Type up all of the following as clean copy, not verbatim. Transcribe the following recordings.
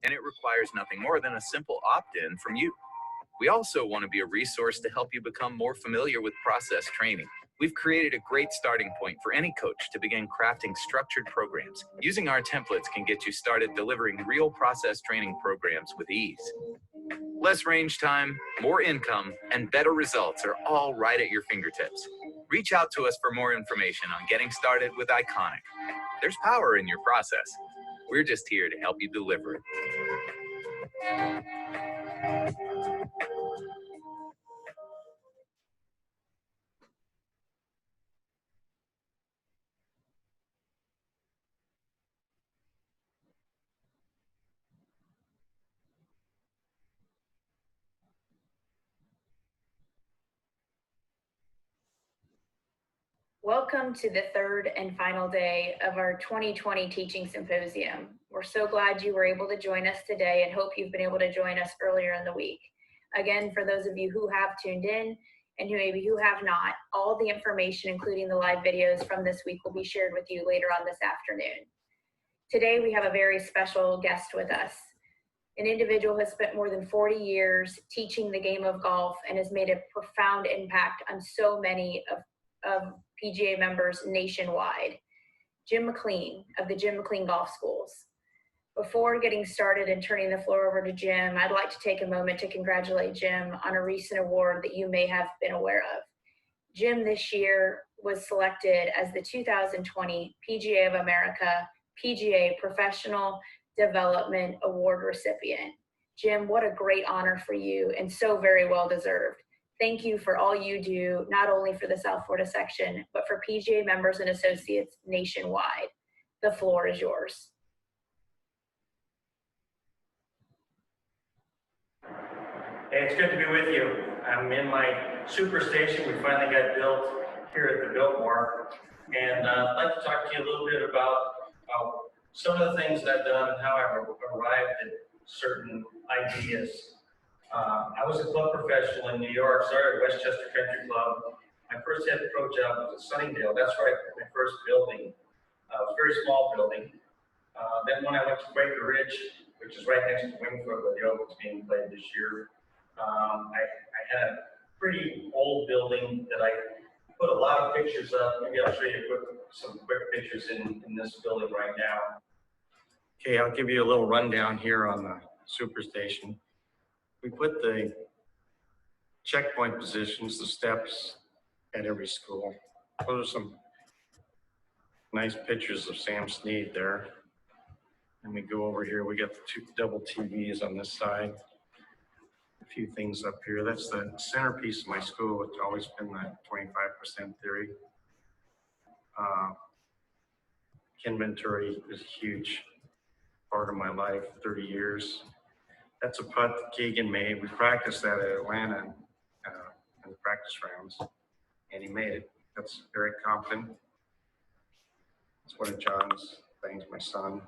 and it requires nothing more than a simple opt-in from you. We also want to be a resource to help you become more familiar with process training. We've created a great starting point for any coach to begin crafting structured programs. Using our templates can get you started delivering real process training programs with ease. Less range time, more income, and better results are all right at your fingertips. Reach out to us for more information on getting started with IKONIK. There's power in your process. We're just here to help you deliver it. Welcome to the third and final day of our 2020 Teaching Symposium. We're so glad you were able to join us today and hope you've been able to join us earlier in the week. Again, for those of you who have tuned in and who have not, all the information, including the live videos from this week, will be shared with you later on this afternoon. Today, we have a very special guest with us, an individual who has spent more than 40 years teaching the game of golf and has made a profound impact on so many of PGA members nationwide. Jim McLean of the Jim McLean Golf Schools. Before getting started and turning the floor over to Jim, I'd like to take a moment to congratulate Jim on a recent award that you may have been aware of. Jim this year was selected as the 2020 PGA of America PGA Professional Development Award recipient. Jim, what a great honor for you and so very well deserved. Thank you for all you do, not only for the South Florida section, but for PGA members and associates nationwide. The floor is yours. Hey, it's good to be with you. I'm in my superstation. We finally got built here at the Biltmore. And I'd like to talk to you a little bit about some of the things that I've done and how I've arrived at certain ideas. I was a club professional in New York, started at Westchester Country Club. My first head pro job was at Sunningdale. That's where I put my first building. It was a very small building. Then when I went to Quaker Ridge, which is right next to Wingfoot, where the Open's being played this year, I had a pretty old building that I put a lot of pictures up. Maybe I'll show you some quick pictures in this building right now. Okay, I'll give you a little rundown here on the superstation. We put the checkpoint positions, the steps at every school. Those are some nice pictures of Sam Snead there. And we go over here, we got the two double TVs on this side. A few things up here. That's the centerpiece of my school. It's always been that 25% theory. Ken Venturi is a huge part of my life, 30 years. That's a putt that Keegan made. We practiced that at Atlanta in the practice rounds, and he made it. That's Eric Compton. That's one of John's things, my son.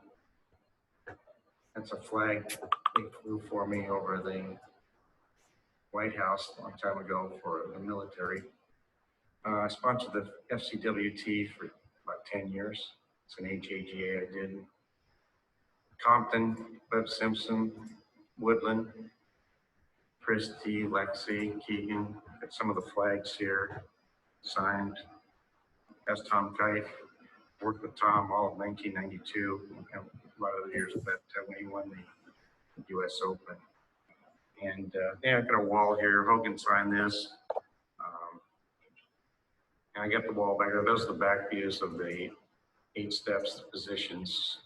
That's a flag they flew for me over the White House a long time ago for the military. I sponsored the FCWT for about 10 years. It's an HAGA I did. Compton, Webb Simpson, Woodland, Christie, Lexi, Keegan. Got some of the flags here signed. That's Tom Kite. Worked with Tom all of 1992. A lot of the years of that when he won the U.S. Open. And yeah, I got a wall here. Hogan signed this. And I got the wall back there. Those are the back views of the 8 steps, the positions.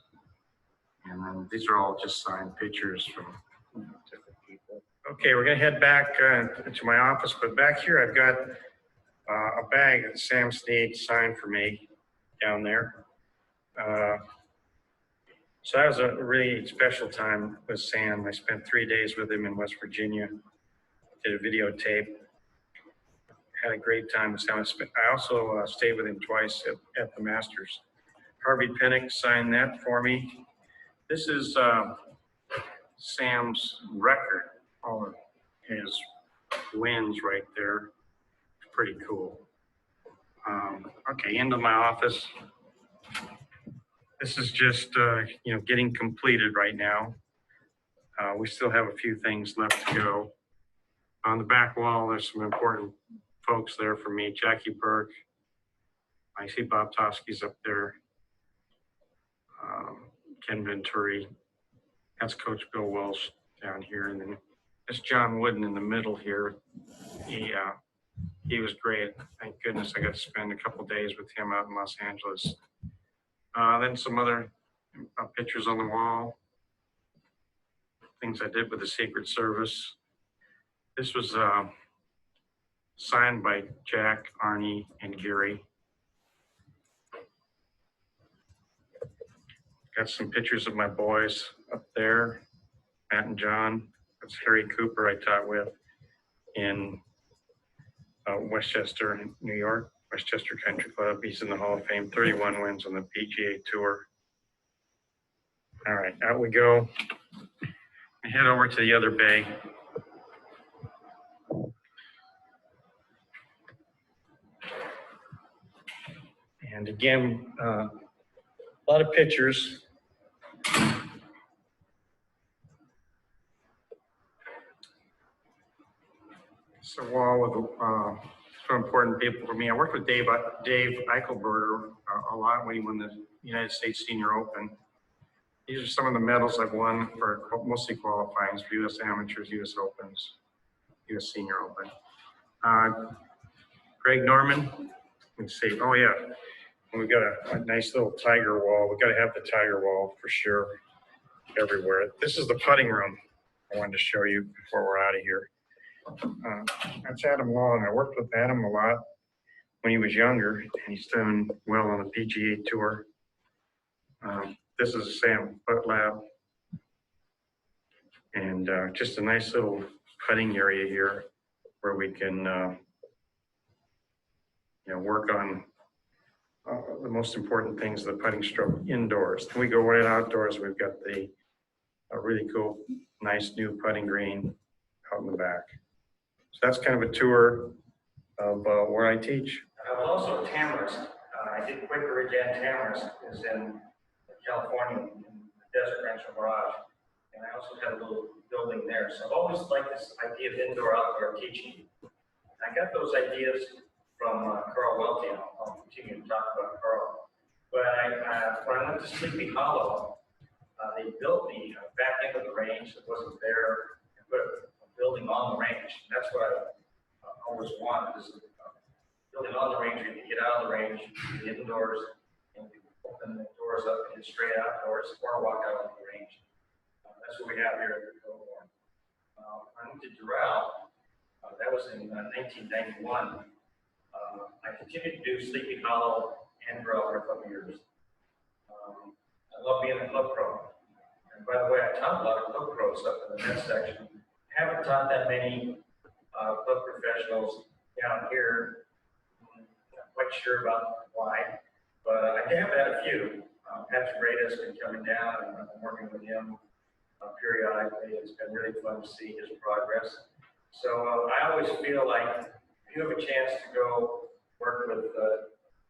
And then these are all just signed pictures from different people. Okay, we're gonna head back to my office, but back here I've got a bag that Sam Snead signed for me down there. So that was a really special time with Sam. I spent 3 days with him in West Virginia, did a videotape, had a great time with Sam. I also stayed with him twice at the Masters. Harvey Pinnock signed that for me. This is Sam's record, all of his wins right there. Pretty cool. Okay, into my office. This is just, you know, getting completed right now. We still have a few things left to go. On the back wall, there's some important folks there for me. Jackie Burke. I see Bob Toski's up there. Ken Venturi. That's Coach Bill Welsh down here. And then that's John Wooden in the middle here. He was great. Thank goodness I got to spend a couple days with him out in Los Angeles. Then some other pictures on the wall. Things I did with the Secret Service. This was signed by Jack, Arnie, and Gary. Got some pictures of my boys up there, Matt and John. That's Harry Cooper I taught with in Westchester, New York, Westchester Country Club. He's in the Hall of Fame, 31 wins on the PGA Tour. All right, out we go. We head over to the other bay. And again, a lot of pictures. It's a wall with so important people for me. I worked with Dave Eichelberger a lot when he won the United States Senior Open. These are some of the medals I've won for mostly qualifying for U.S. Amateurs, U.S. Opens, U.S. Senior Open. Greg Norman, let's see. Oh yeah, we got a nice little tiger wall. We got to have the tiger wall for sure everywhere. This is the putting room I wanted to show you before we're out of here. That's Adam Long. I worked with Adam a lot when he was younger, and he's done well on the PGA Tour. This is Sam Putt Lab, and just a nice little putting area here where we can work on the most important things of the putting stroke indoors. Then we go right outdoors. We've got a really cool, nice new putting green out in the back. So that's kind of a tour of where I teach. I was also at Tamarisk. I did Quaker Ridge and Tamarisk is in California, in the Desert Ranch Mirage. And I also had a little building there. So I've always liked this idea of indoor-outdoor teaching. I got those ideas from Carl Welty, and I'll continue to talk about Carl. But when I went to Sleepy Hollow, they built the back end of the range that wasn't there and put a building on the range. That's what I always wanted, is a building on the range where you can get out of the range, get indoors, and open the doors up and get straight outdoors or walk out on the range. That's what we have here at the Biltmore. I went to Doral. That was in 1991. I continued to do Sleepy Hollow and Doral for a couple years. I love being a club pro. And by the way, I taught a lot of club pros up in the men's section. I haven't taught that many club professionals down here. I'm not quite sure about why, but I have had a few. Patrick Rada's been coming down, and I've been working with him periodically. It's been really fun to see his progress. So I always feel like if you have a chance to go work with a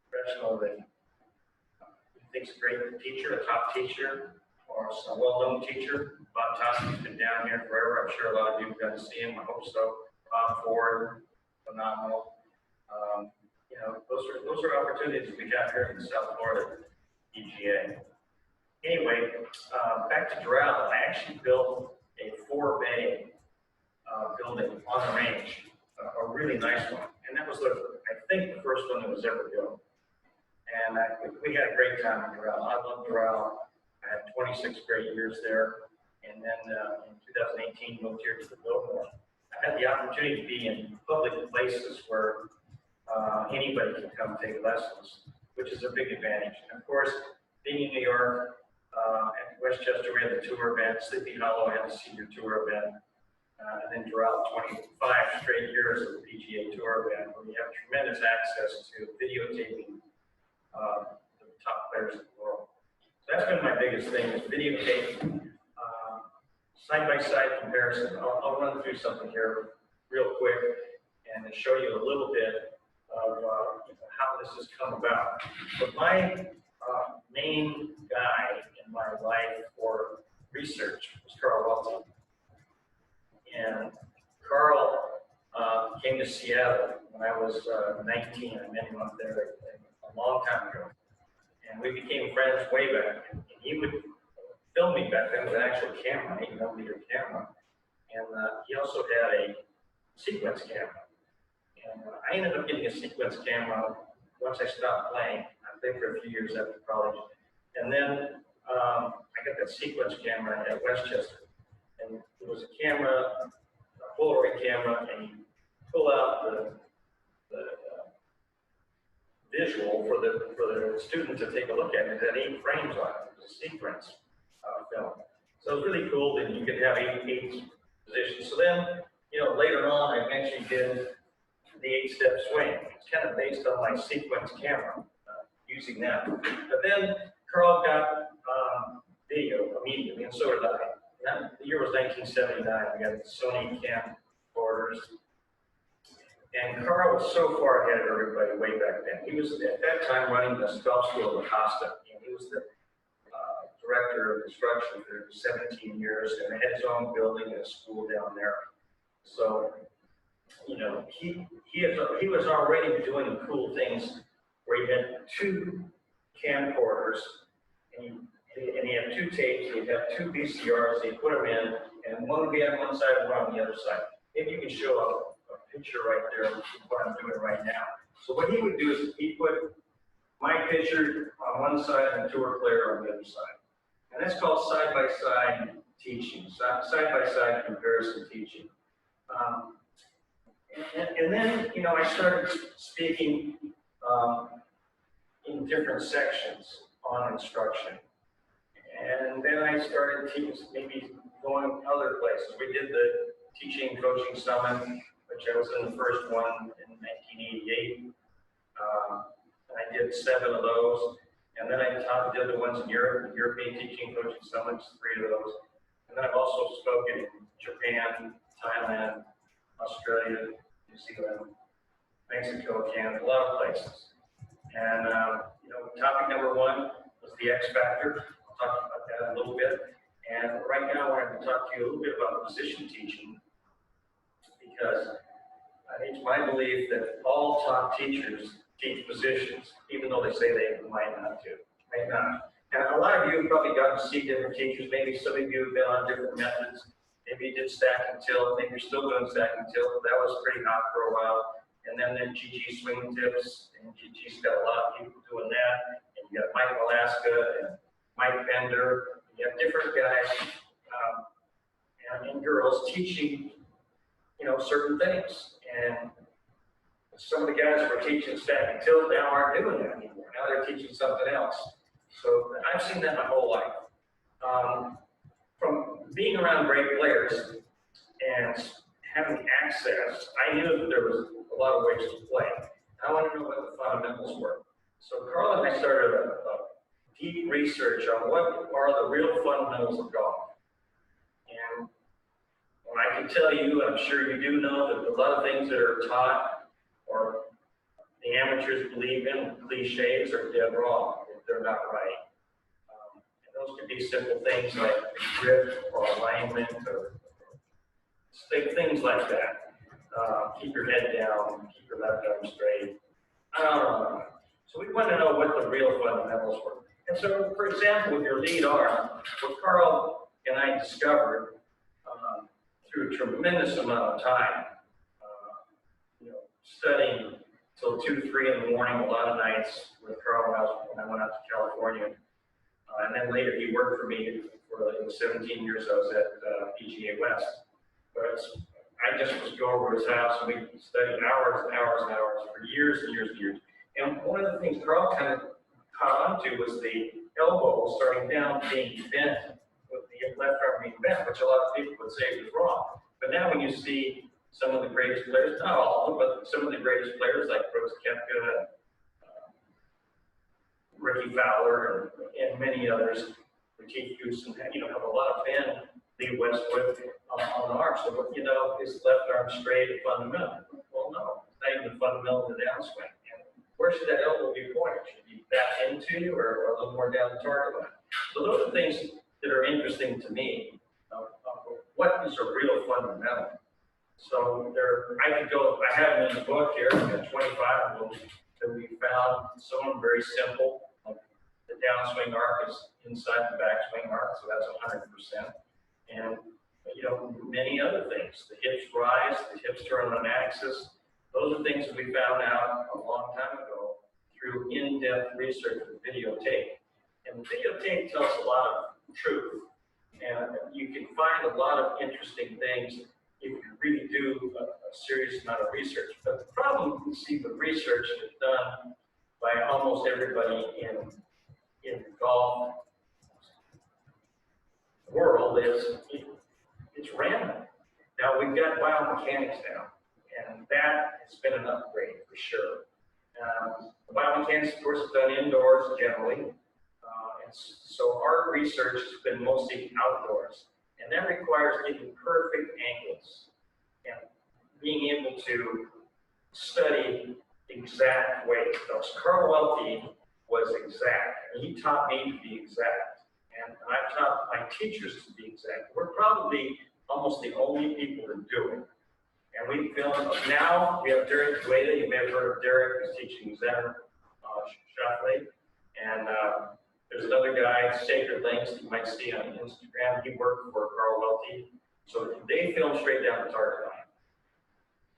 professional that you think's a great teacher, a top teacher, or a well-known teacher. Bob Toski's been down here forever. I'm sure a lot of you have got to see him. I hope so. Bob Ford, phenomenal. Those are opportunities we got here in South Florida PGA. Anyway, back to Doral. I actually built a 4-bay building on the range, a really nice one. And that was, I think, the first one that was ever built. And we had a great time in Doral. I love Doral. I had 26 great years there. And then in 2018, moved here to the Biltmore. I had the opportunity to be in public places where anybody can come take lessons, which is a big advantage. And of course, being in New York, at Westchester, we had the tour event. Sleepy Hollow had the senior tour event. And then throughout 25 straight years of the PGA Tour event, where you have tremendous access to videotaping the top players in the world. So that's been my biggest thing, is videotaping, side-by-side comparison. I'll run through something here real quick and show you a little bit of how this has come about. But my main guy in my life for research was Carl Welty. came to Seattle when I was 19. I met him up there a long time ago. And we became friends way back. And he would film me back then with an actual camera, 8mm camera. And he also had a sequence camera. And I ended up getting a sequence camera once I stopped playing. I played for a few years after college. And then I got that sequence camera at Westchester. And it was a camera, a Polaroid camera, and you pull out the visual for the student to take a look at. It had 8 frames on it. It was a sequence film. So it was really cool that you could have eight positions. So then, later on, I eventually did the 8-step swing. It's kind of based on my sequence camera, using that. But then Carl got video immediately, and so did I. The year was 1979. We had the Sony camcorders. And Carl was so far ahead of everybody way back then. He was at that time running the golf school at Acosta, and he was the director of instruction for 17 years, and had his own building and a school down there. So, he was already doing cool things where he had 2 camcorders, and he had 2 tapes, he'd have 2 VCRs, he'd put them in, and one would be on one side and one on the other side. Maybe you can show a picture right there of what I'm doing right now. So what he would do is he'd put my picture on one side and the tour player on the other side. And that's called side-by-side teaching, side-by-side comparison teaching. And then, I started speaking in different sections on instruction. And then I started maybe going other places. We did the Teaching Coaching Summit, which I was in the first one in 1988. And I did 7 of those. And then I taught the other ones in Europe, the European Teaching Coaching Summits, 3 of those. And then I've also spoken in Japan, Thailand, Australia, New Zealand, Mexico, Canada, a lot of places. And, topic number 1 was the X Factor. I'll talk about that a little bit. And right now I wanted to talk to you a little bit about position teaching, because it's my belief that all top teachers teach positions, even though they say they might not. And a lot of you have probably gotten to see different teachers. Maybe some of you have been on different methods. Maybe you did stack and tilt. Maybe you're still doing stack and tilt. That was pretty hot for a while. And then GG swing tips. And GG's got a lot of people doing that. And you got Mike Alaska and Mike Bender. And you have different guys and girls teaching, certain things. And some of the guys who are teaching stack and tilt now aren't doing that anymore. Now they're teaching something else. So I've seen that my whole life. From being around great players and having access, I knew that there was a lot of ways to play. I wanted to know what the fundamentals were. So Carl and I started a deep research on what are the real fundamentals of golf. And I can tell you, I'm sure you do know, that a lot of things that are taught or the amateurs believe in, cliches, are dead wrong if they're not right. And those could be simple things like grip or alignment or things like that. Keep your head down, keep your left arm straight. I don't know. So we want to know what the real fundamentals were. And so, for example, with your lead arm, what Carl and I discovered through a tremendous amount of time, studying till 2, 3 in the morning, a lot of nights with Carl when I went out to California. And then later he worked for me for like 17 years. I was at PGA West. But I just was go over his house and we studied hours and hours and hours for years and years and years. And one of the things Carl kind of caught on to was the elbow starting down being bent, with the left arm being bent, which a lot of people would say was wrong. But now when you see some of the greatest players, not all of them, but some of the greatest players like Brooks Koepka, Ricky Fowler, and many others, Keith Goosen, have a lot of bend, Lee Westwood on the arm. So, is left arm straight and fundamental? Well, no, it's not even fundamental in the downswing. And where should that elbow be pointed? Should it be back into or a little more down the target line? So those are things that are interesting to me. What is a real fundamental? So I could go, I have them in the book here, I've got 25 of them that we found. Some of them very simple, like the downswing arc is inside the backswing arc, so that's 100%. And, you know, many other things. The hips rise, the hips turn on an axis. Those are things that we found out a long time ago through in-depth research with videotape. And the videotape tells a lot of truth. And you can find a lot of interesting things if you really do a serious amount of research. But the problem you see with research that's done by almost everybody in the golf world is it's random. Now we've got biomechanics now, and that has been an upgrade for sure. The biomechanics, of course, is done indoors generally. And so our research has been mostly outdoors, and that requires getting perfect angles and being able to study exact weight. So Carl Welty was exact, and he taught me to be exact, and I've taught my teachers to be exact. We're probably almost the only people that do it. And we film, now we have Derek Dueda. You may have heard of Derek, who's teaching Zen Shockley. And there's another guy, Sacred Links, that you might see on Instagram. He worked for Carl Welty. So they film straight down the target line.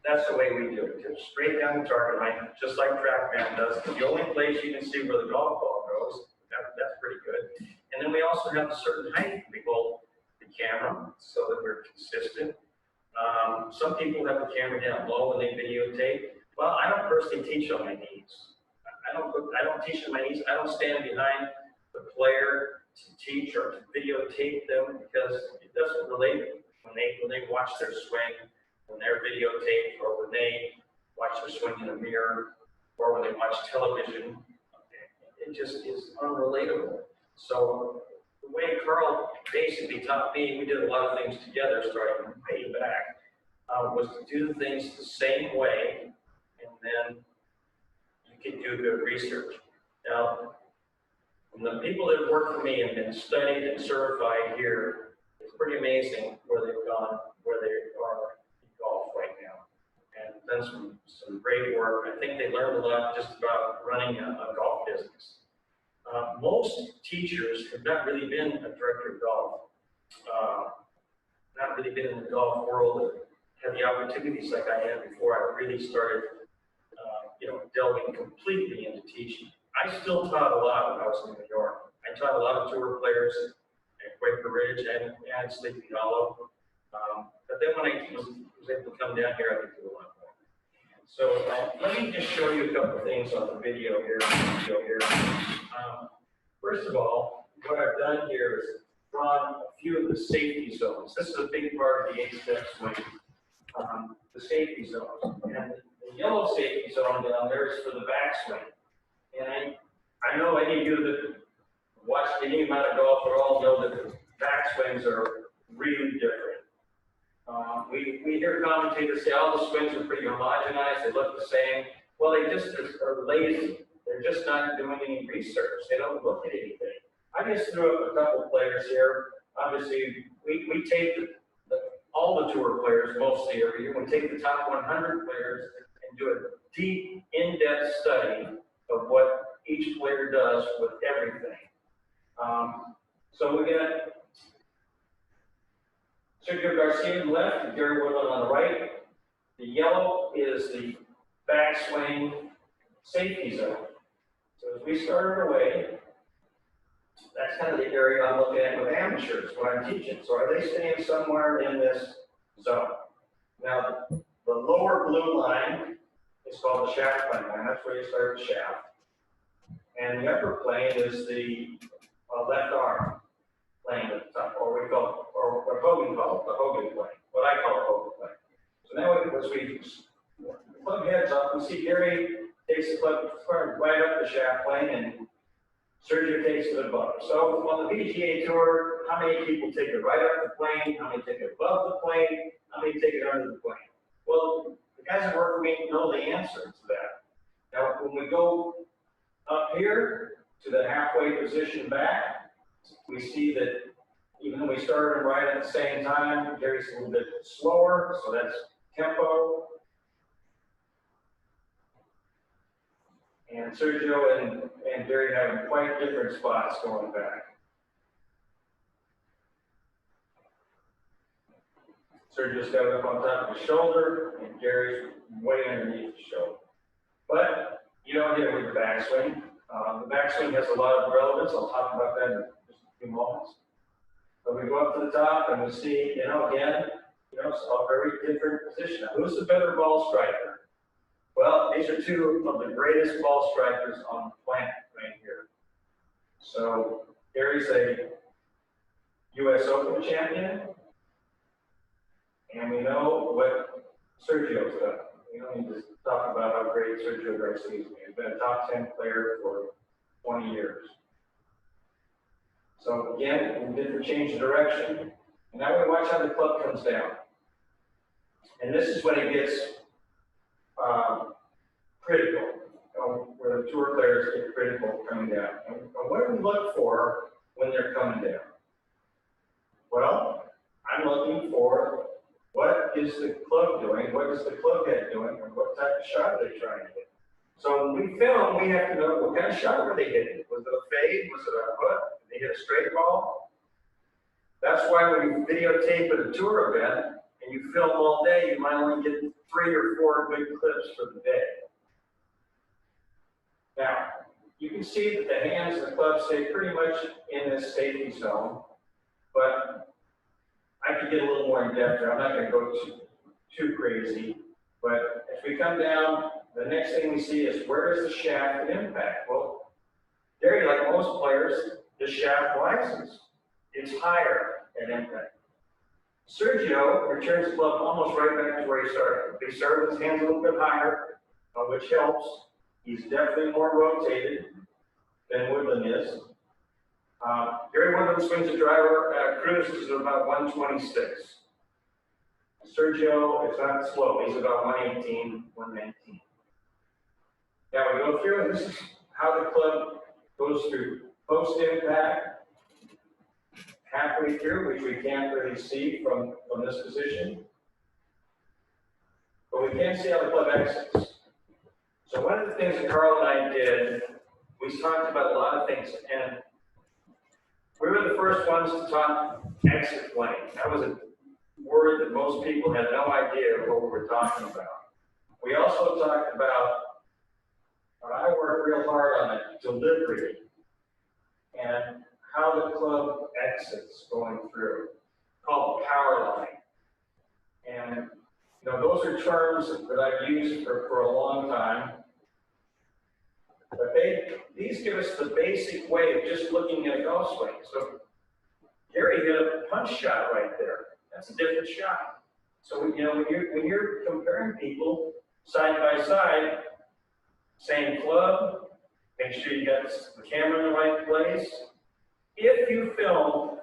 That's the way we do it, just straight down the target line, just like TrackMan does. It's the only place you can see where the golf ball goes. That's pretty good. And then we also have a certain height. We hold the camera so that we're consistent. Some people have the camera down low when they videotape. Well, I don't personally teach on my knees. I don't teach on my knees. I don't stand behind the player to teach or to videotape them because it doesn't relate when they watch their swing, when they're videotaped, or when they watch their swing in a mirror, or when they watch television. It just is unrelatable. So the way Carl basically taught me, we did a lot of things together starting way back, was to do things the same way, and then you can do good research. Now, the people that work for me and been studied and certified here, it's pretty amazing where they've gone, where they are in golf right now, and done some great work. I think they learned a lot just about running a golf business. Most teachers have not really been a director of golf, not really been in the golf world, had the opportunities like I had before I really started, delving completely into teaching. I still taught a lot when I was in New York. I taught a lot of tour players at Quaker Ridge and Sleepy Hollow. But then when I was able to come down here, I could do a lot more. So let me just show you a couple of things on the video here. First of all, what I've done here is drawn a few of the safety zones. This is a big part of the 8-step swing, the safety zones. And the yellow safety zone down there is for the backswing. And I know any of you that watched any amount of golf at all know that the backswings are really different. We hear commentators say all the swings are pretty homogenized, they look the same. Well, they just are lazy. They're just not doing any research. They don't look at anything. I just threw up a couple players here. Obviously, we take all the tour players mostly every year. We take the top 100 players and do a deep, in-depth study of what each player does with everything. So we got Sergio Garcia on the left and Gary Woodland on the right. The yellow is the backswing safety zone. So as we start our way, that's kind of the area I'm looking at with amateurs when I'm teaching. So are they staying somewhere in this zone? Now, the lower blue line is called the shaft plane line. That's where you start the shaft. And the upper plane is the left arm plane at the top, or we call, or what Hogan calls the Hogan plane, what I call a Hogan plane. So now as we plug heads up, we see Gary takes the plug right up the shaft plane, and Sergio takes it above. So on the PGA Tour, how many people take it right up the plane? How many take it above the plane? How many take it under the plane? Well, the guys that work with me know the answer to that. Now, when we go up here to the halfway position back, we see that even though we started right at the same time, Gary's a little bit slower, so that's tempo. And Sergio and Gary have quite different spots going back. Sergio's got it up on top of his shoulder, and Gary's way underneath the shoulder. But you don't get it with the backswing. The backswing has a lot of relevance. I'll talk about that in just a few moments. But we go up to the top and we see, again, it's a very different position. Now, who's the better ball striker? Well, these are two of the greatest ball strikers on the planet right here. So Gary's a U.S. Open champion, and we know what Sergio's done. We don't need to talk about how great Sergio Garcia is. He's been a top 10 player for 20 years. So again, we did change the direction, and now we watch how the club comes down. And this is when it gets critical, where the tour players get critical coming down. And what do we look for when they're coming down? Well, I'm looking for what is the club doing, what is the club head doing, and what type of shot are they trying to hit. So when we film, we have to know what kind of shot were they hitting. Was it a fade? Was it a hook? Did they hit a straight ball? That's why when you videotape at a tour event and you film all day, you might only get 3 or 4 good clips for the day. Now, you can see that the hands of the club stay pretty much in this safety zone, but I could get a little more in depth here. I'm not going to go too crazy, but as we come down, the next thing we see is where is the shaft of impact? Well, Gary, like most players, the shaft rises. It's higher at impact. Sergio returns the club almost right back to where he started. He started with his hands a little bit higher, which helps. He's definitely more rotated than Woodland is. Gary Woodland swings a driver, cruises at about 126. Sergio is not slow. He's about 118, 119. Now we go through, and this is how the club goes through post-impact, halfway through, which we can't really see from this position. But we can see how the club exits. So one of the things that Carl and I did, we talked about a lot of things, and we were the first ones to talk exit plane. That was a word that most people had no idea what we were talking about. We also talked about, I worked real hard on it, delivery, and how the club exits going through, called power line. And those are terms that I've used for a long time. But these give us the basic way of just looking at a golf swing. So Gary hit a punch shot right there. That's a different shot. So when you're comparing people side by side, same club, make sure you got the camera in the right place. If you film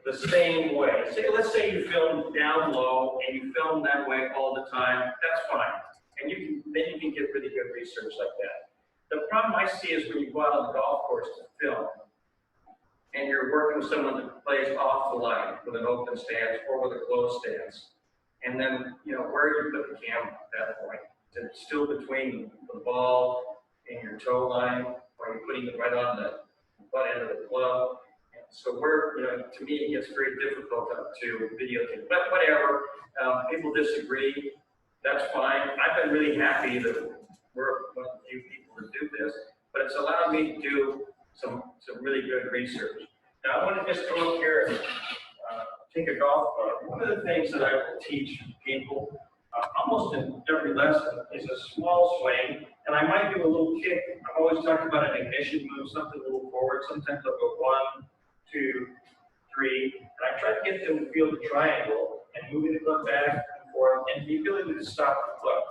the same way, let's say you film down low and you film that way all the time, that's fine. And then you can get really good research like that. The problem I see is when you go out on the golf course to film, and you're working with someone that plays off the line with an open stance or with a closed stance, and then where do you put the camera at that point? Is it still between the ball and your toe line, or are you putting it right on the butt end of the club? And so to me, it gets very difficult to videotape. But whatever, people disagree. That's fine. I've been really happy that we're one of the few people that do this, but it's allowed me to do some really good research. Now I want to just go up here and take a golf club. One of the things that I will teach people almost in every lesson is a small swing, and I might do a little kick. I'm always talking about an ignition move, something a little forward. Sometimes I'll go 1, 2, 3, and I try to get them to feel the triangle and moving the club back and forth, and the ability to stop the club.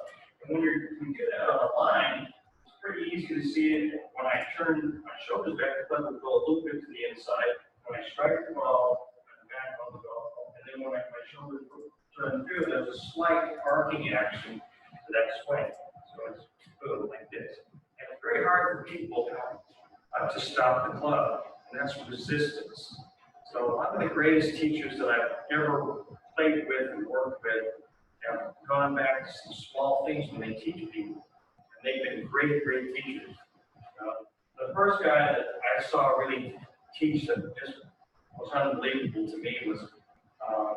And when you do that on a line, it's pretty easy to see it. When I turn my shoulders back, the club will go a little bit to the inside. When I strike the ball, I'm back on the ball. And then when my shoulders turn through, there's a slight arcing action to that swing. So it's boom, like this. And it's very hard for people to stop the club, and that's resistance. So a lot of the greatest teachers that I've ever played with and worked with have gone back to some small things when they teach people, and they've been great, great teachers. The first guy that I saw really teach that just was unbelievable to me was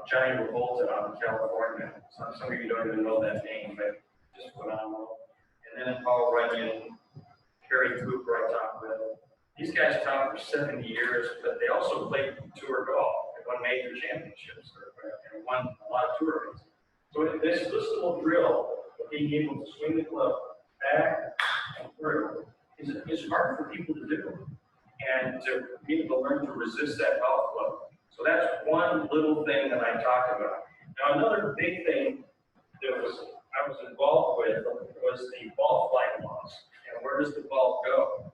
Johnny Revolta out in California. Some of you don't even know that name, but just phenomenal. And then Paul Runyon, Kerry Cooper I talked with. These guys taught for 70 years, but they also played tour golf. They won major championships and won a lot of tour events. So this little drill of being able to swing the club back and through is hard for people to do. And to be able to learn to resist that golf club. So that's one little thing that I talked about. Now another big thing that I was involved with was the ball flight laws. And where does the ball go?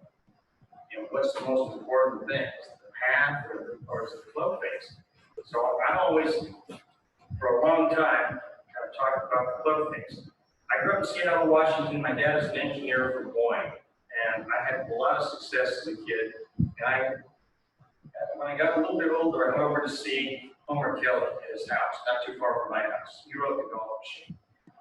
You know, what's the most important thing? Is it the path or is it the club face? So I'm always, for a long time, I've talked about the club face. I grew up in Seattle, Washington. My dad is an engineer from Boeing, and I had a lot of success as a kid. And when I got a little bit older, I went over to see Homer Kelly at his house, not too far from my house. He wrote the golf machine.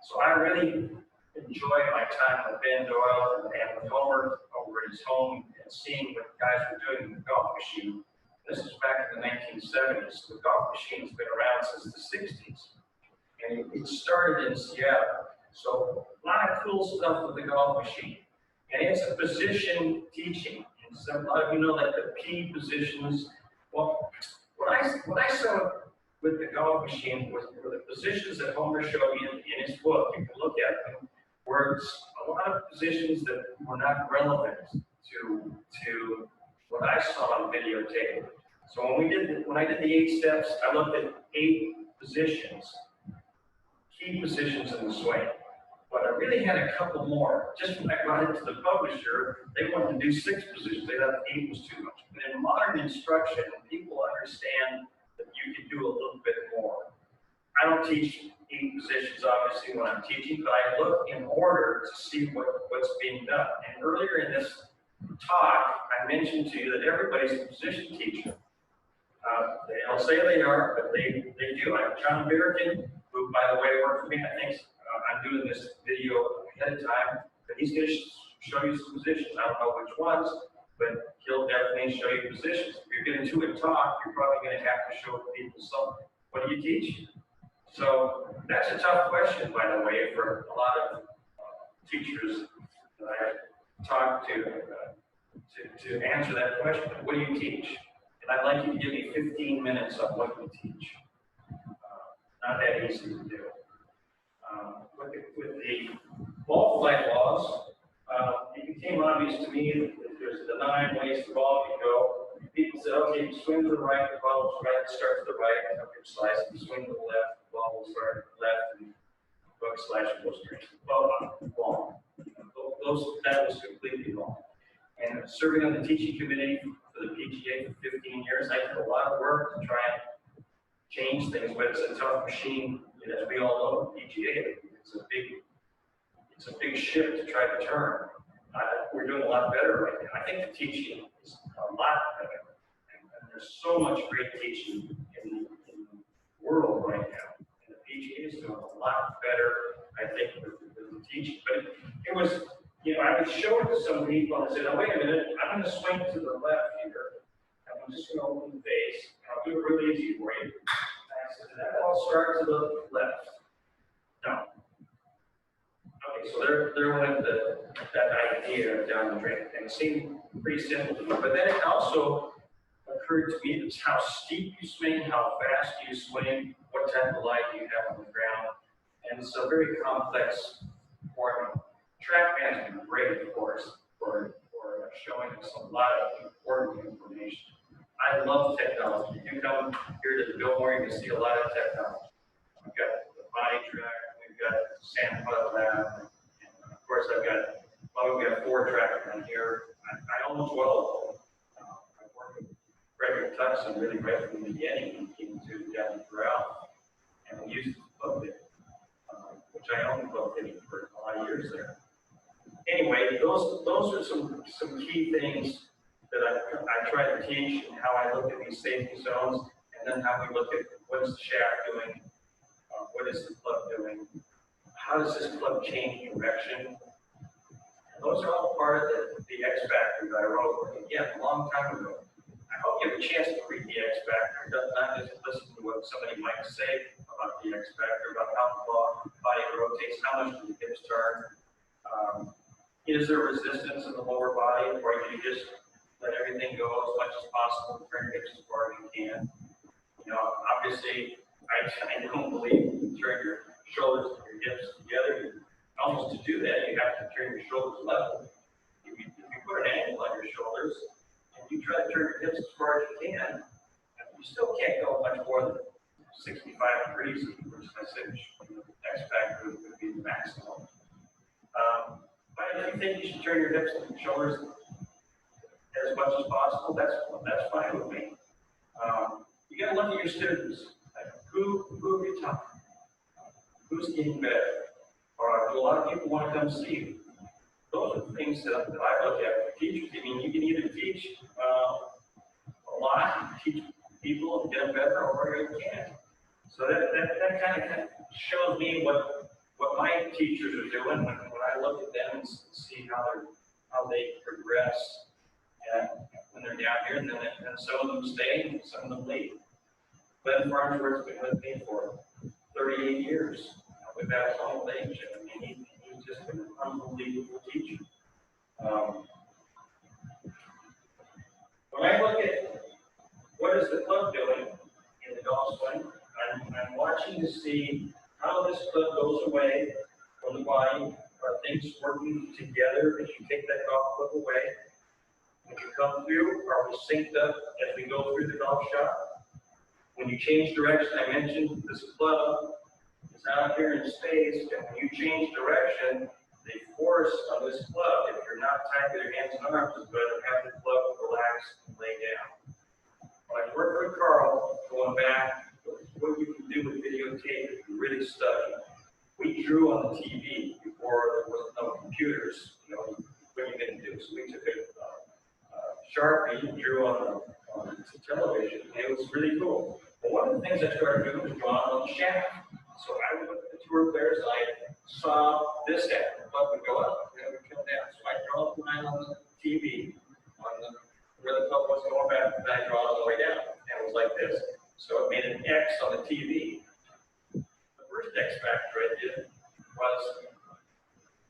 So I really enjoyed my time with Ben Doyle and with Homer over at his home and seeing what guys were doing with the golf machine. This is back in the 1970s. The golf machine's been around since the 60s. And it started in Seattle. So a lot of cool stuff with the golf machine. And it's a position teaching. And a lot of you know that the P positions. Well, what I saw with the golf machine were the positions that Homer showed you in his book. You can look at them. Were a lot of positions that were not relevant to what I saw on videotape. So when I did the 8 steps, I looked at 8 positions, key positions in the swing. But I really had a couple more. Just when I brought it to the publisher, they wanted to do 6 positions. They thought 8 was too much. But in modern instruction, people understand that you can do a little bit more. I don't teach 8 positions, obviously, when I'm teaching, but I look in order to see what's being done. And earlier in this talk, I mentioned to you that everybody's a position teacher. They don't say they are, but they do. I have John Barrigan, who, by the way, worked for me. I think I'm doing this video ahead of time, but he's going to show you some positions. I don't know which ones, but he'll definitely show you positions. If you're going to do a talk, you're probably going to have to show people something. What do you teach? So that's a tough question, by the way, for a lot of teachers that I talk to answer that question. What do you teach? And I'd like you to give me 15 minutes on what you teach. Not that easy to do. With the ball flight laws, it became obvious to me that there's the 9 ways the ball can go. People said, okay, you swing to the right, the ball will start to the right, and you slice. If you swing to the left, the ball will start to the left, and hook slash goes straight. Well, wrong. That was completely wrong. And serving on the teaching committee for the PGA for 15 years, I did a lot of work to try and change things, but it's a tough machine. As we all know, PGA, it's a big ship to try to turn. We're doing a lot better right now. I think the teaching is a lot better. And there's so much great teaching in the world right now. And the PGA is doing a lot better, I think, with the teaching. But it was, I would show it to some people and say, oh, wait a minute, I'm going to swing to the left here. And I'm just going to open the face. And I'll do it really easy for you. That ball start to the left. No. Okay, so there went that idea down the drain. And it seemed pretty simple to me. But then it also occurred to me it's how steep you swing, how fast you swing, what type of light you have on the ground. And it's a very complex formula. TrackMan's been great, of course, for showing us a lot of important information. I love technology. You come here to the Billmore, you can see a lot of technology. We've got the body track, we've got Sandpile Lab, and of course we've got 4 TrackMan here. I own 12 of them. I've worked with Frederick Tuxon really right from the beginning, even to Devin Corral, and we used club fitting, which I owned club fitting for a lot of years there. Anyway, those are some key things that I try to teach, and how I look at these safety zones, and then how we look at what is the shaft doing, what is the club doing? How does this club change direction? And those are all part of the X Factor that I wrote, again, a long time ago. I hope you have a chance to read the X Factor, not just listen to what somebody might say about the X Factor, about how the body rotates, how much do the hips turn. Is there resistance in the lower body, or do you just let everything go as much as possible, turn your hips as far as you can? You know, obviously, I don't believe you turn your shoulders and your hips together. Almost to do that, you have to turn your shoulders level. If you put an angle on your shoulders and you try to turn your hips as far as you can, you still can't go much more than 65 degrees, which I said X Factor would be the maximum. But if you think you should turn your hips and shoulders as much as possible, that's fine with me. You got to look at your students. Like, who are you taught? Who's getting better? Or do a lot of people want to come see you? Those are the things that I look at for teachers. I mean, you can either teach a lot, teach people and get them better, or you can't. So that kind of shows me what my teachers are doing when I look at them and see how they progress when they're down here, and then some of them stay, and some of them leave. Glenn Farnsworth's been with me for 38 years. We've had a whole age. I mean, he's just been an unbelievable teacher. When I look at what is the club doing in the golf swing, I'm watching to see how this club goes away from the body. Are things working together as you take that golf club away? When you come through, are we synced up as we go through the golf shot? When you change direction, I mentioned this club is out here in space, and when you change direction, the force on this club, if you're not tied with your hands and arms, is going to have the club relax and lay down. When I work with Carl, going back, what you can do with videotape if you really study. We drew on the TV before there was no computers. You know, what are you going to do? So we took a Sharpie and drew on the television, and it was really cool. But one of the things I started doing was drawing on the shaft. So I would look at the tour players, and I saw this happen. The club would go up, and it would come down. So I draw a line on the TV, where the club was going back, and I draw it all the way down. And it was like this. So it made an X on the TV. The first X Factor I did was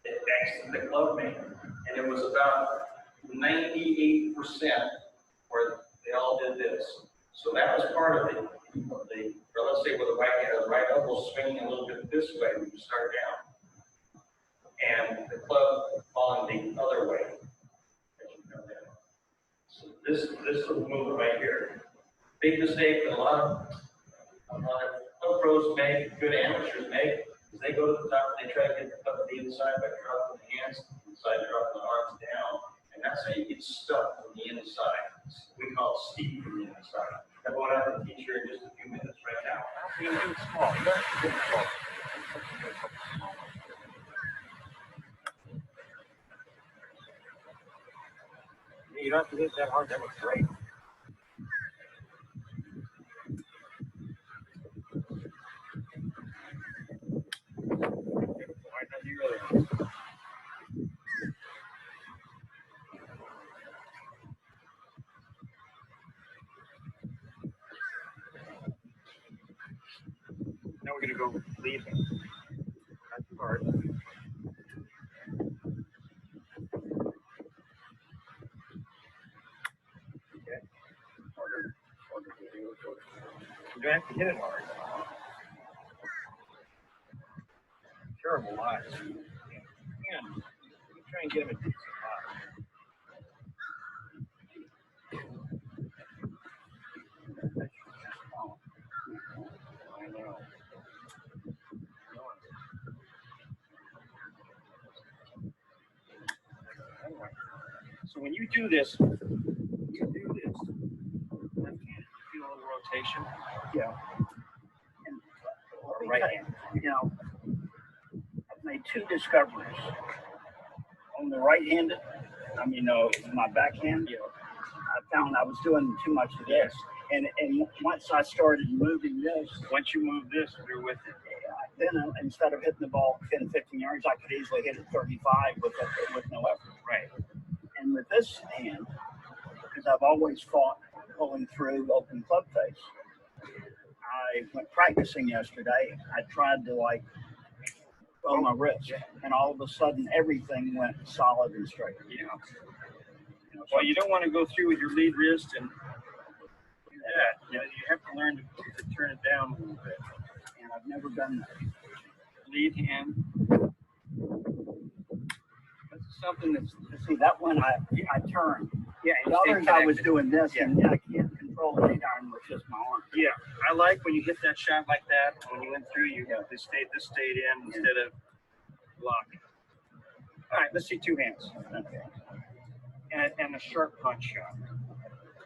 an X that the club made. And it was about 98% where they all did this. So that was part of the or let's say with the right elbow swinging a little bit this way when you start down. And the club falling the other way as you come down. So this little movement right here. Big mistake that a lot of club pros make, good amateurs make, is they go to the top and they try to get the club to the inside by dropping the hands, inside dropping the arms down. And that's how you get stuck from the inside. We call it steep from the inside. I'm going out to teach you in just a few minutes right now. You can do it small. You don't have to do it small. You don't have to hit that hard. That was great. Now we're going to go leaving. Not too hard. Okay. Harder. You don't have to hit it hard. Terrible lies. And you try and get him a decent lie. I know. Anyway, so when you do this, left hand, feel a little rotation. Yeah. And Or right hand. you know, I've made two discoveries. On the right-handed, my backhand, I found I was doing too much of this. And once I started moving this, Once you move this, you're with it. then instead of hitting the ball 10, 15 yards, I could easily hit it 35 with no effort. Right. And with this hand, because I've always fought pulling through open club face, I went practicing yesterday. I tried to like on my wrist, and all of a sudden everything went solid and straight. Yeah. You know, Well, you don't want to go through with your lead wrist and do that. You know, you have to learn to turn it down a little bit. and I've never done that. Lead hand. That's something that's See, that one I turned. yeah. The others I was doing this, Yeah. and I can't control the arm with just my arm. Yeah, I like when you hit that shot like that. When you went through, this stayed in instead of blocking. All right, let's see two hands Okay. and a sharp punch shot.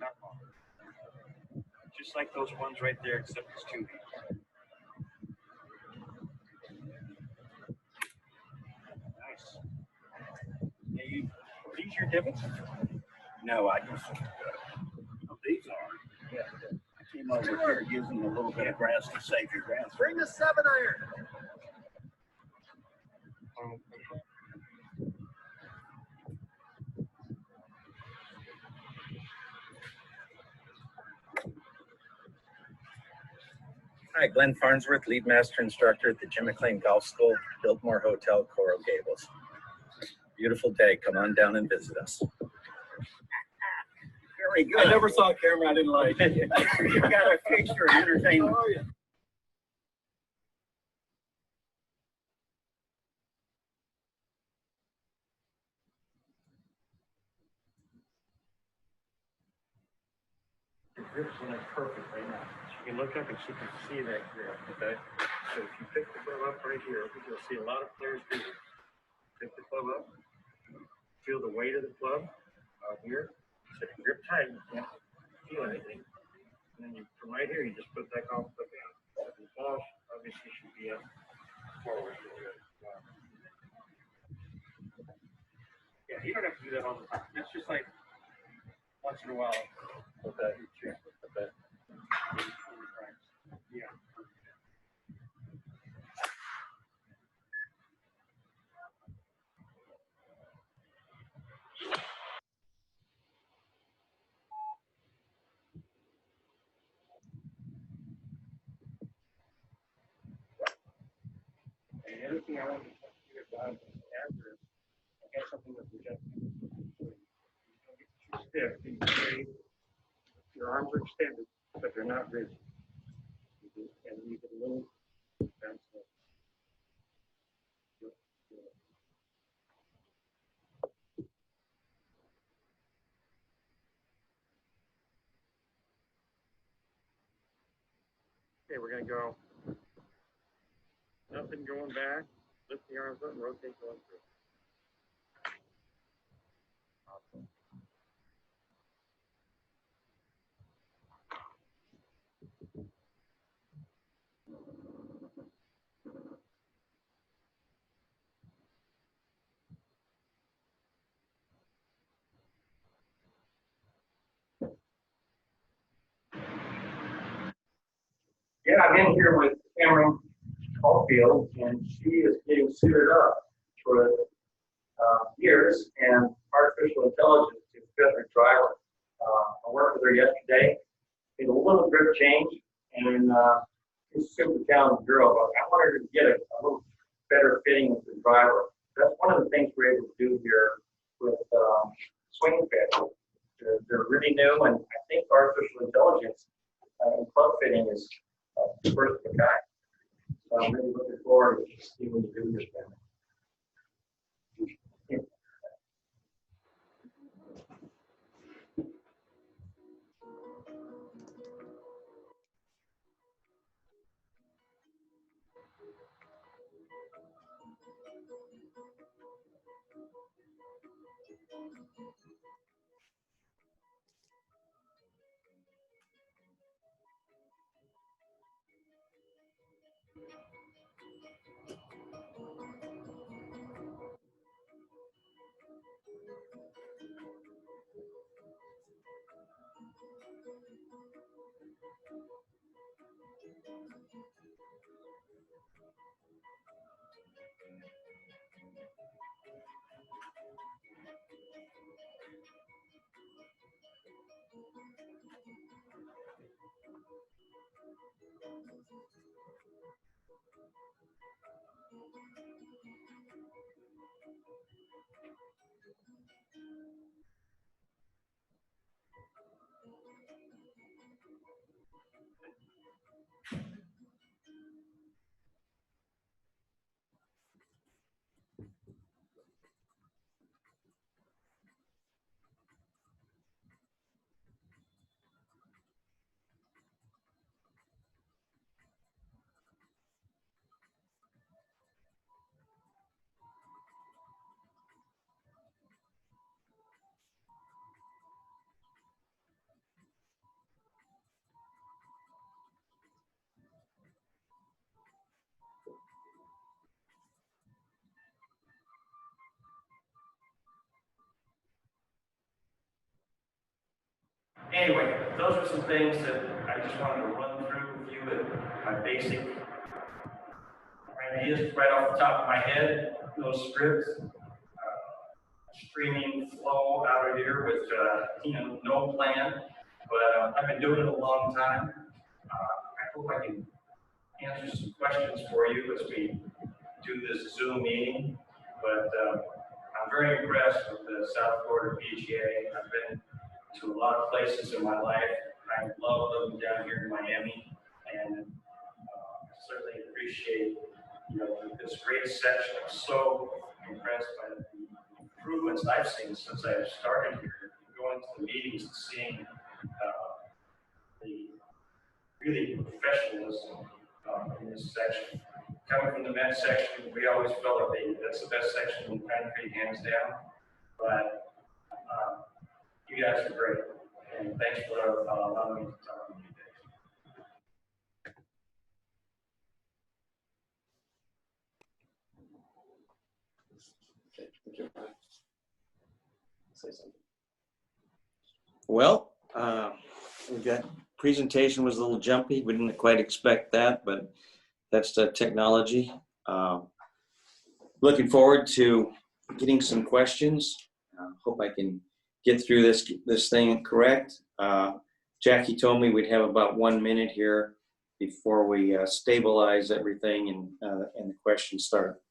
Not long. Just like those ones right there, except it's two hands. Nice. Yeah, these your divots? No, I just. Oh, these are. Yeah. I came over here using a little bit of grass to save your grass. Bring the 7-iron. Hi, Glenn Farnsworth, lead master instructor at the Jim McLean Golf School, Biltmore Hotel, Coral Gables. Beautiful day. Come on down and visit us. Very good. I never saw a camera I didn't like. You got a picture of entertainment. Oh, yeah. Your grip's in it perfect right now. So you can look up and you can see that grip, okay? So if you pick the club up right here, you'll see a lot of players do this. Pick the club up, feel the weight of the club out here. So if you grip tight, you can't feel anything. And then from right here, you just put that golf club down. So the ball obviously should be up forward. Yeah, you don't have to do that all the time. That's just like once in a while. Okay. Okay. Yeah. And the other thing I want to talk to you about is after I got something that's projecting. Don't get too stiff. Be straight. Your arms are extended, but they're not rigid. And you get a little bounce. Okay, we're gonna go. Nothing going back. Lift the arms up and rotate going through. Awesome. Yeah, I'm in here with CAMRYN COFFIELD, and she is getting suited up for years and artificial intelligence to fit her driver. I worked with her yesterday, did a little grip change, and she's a super talented girl, but I want her to get a little better fitting with the driver. That's one of the things we're able to do here with swing fit. They're really new, and I think artificial intelligence in club fitting is first of a kind. So I'm really looking forward to seeing what you do with them. Anyway, those are some things that I just wanted to run through with you at my basic ideas right off the top of my head. Those scripts, streaming flow out of here with no plan, but I've been doing it a long time. I hope I can answer some questions for you as we do this Zoom meeting. But I'm very impressed with the South Florida PGA. I've been to a lot of places in my life. I love living down here in Miami, and certainly appreciate this great section. I'm so impressed by the improvements I've seen since I've started here. Going to the meetings and seeing the really professionalism in this section. Coming from the men's section, we always felt like that's the best section in the country, hands down. But you guys are great, and thanks for allowing me to talk to you today. Say something. Well, that presentation was a little jumpy. We didn't quite expect that, but that's the technology. Looking forward to getting some questions. Hope I can get through this thing correct. Jackie told me we'd have about 1 minute here before we stabilize everything and the questions start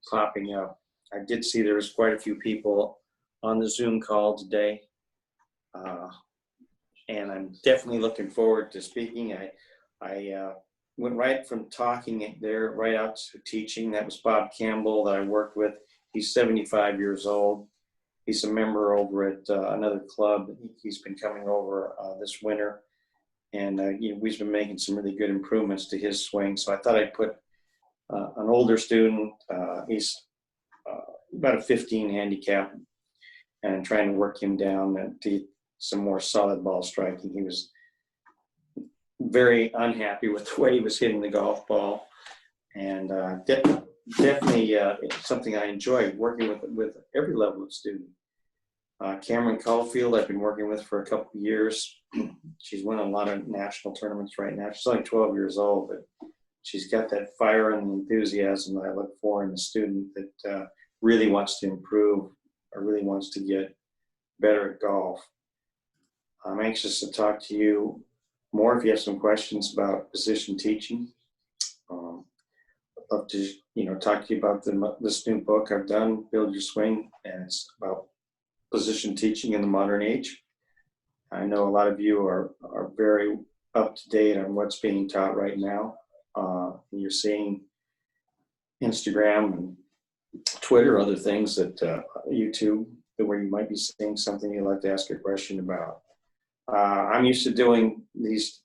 popping up. I did see there was quite a few people on the Zoom call today. And I'm definitely looking forward to speaking. I went right from talking there right out to teaching. That was Bob Campbell that I worked with. He's 75 years old. He's a member over at another club. He's been coming over this winter, and we've been making some really good improvements to his swing. So I thought I'd put an older student. He's about a 15 handicap, and trying to work him down to some more solid ball striking. He was very unhappy with the way he was hitting the golf ball, and definitely it's something I enjoy working with every level of student. CAMRYN I've been working with for a couple of years. She's won a lot of national tournaments right now. She's only 12 years old, but she's got that fire and enthusiasm that I look for in a student that really wants to improve or really wants to get better at golf. I'm anxious to talk to you more if you have some questions about position teaching. I'd love to talk to you about this new book I've done, Build Your Swing, and it's about position teaching in the modern age. I know a lot of you are very up to date on what's being taught right now. You're seeing Instagram and Twitter, other things that YouTube, where you might be seeing something you'd like to ask a question about. I'm used to doing these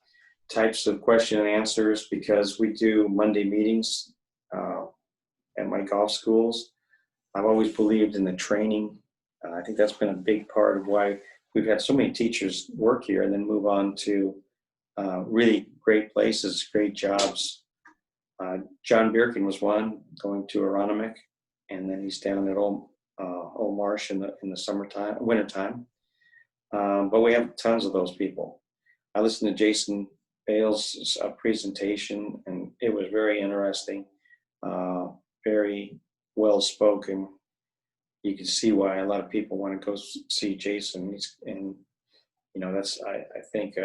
types of question and answers because we do Monday meetings at my golf schools. I've always believed in the training. I think that's been a big part of why we've had so many teachers work here and then move on to really great places, great jobs. John Bierkin was one, going to Aronimink, and then he's down at Old Marsh in the summertime, wintertime. But we have tons of those people. I listened to Jason Bale's presentation, and it was very interesting, very well spoken. You can see why a lot of people want to go see Jason, and that's I think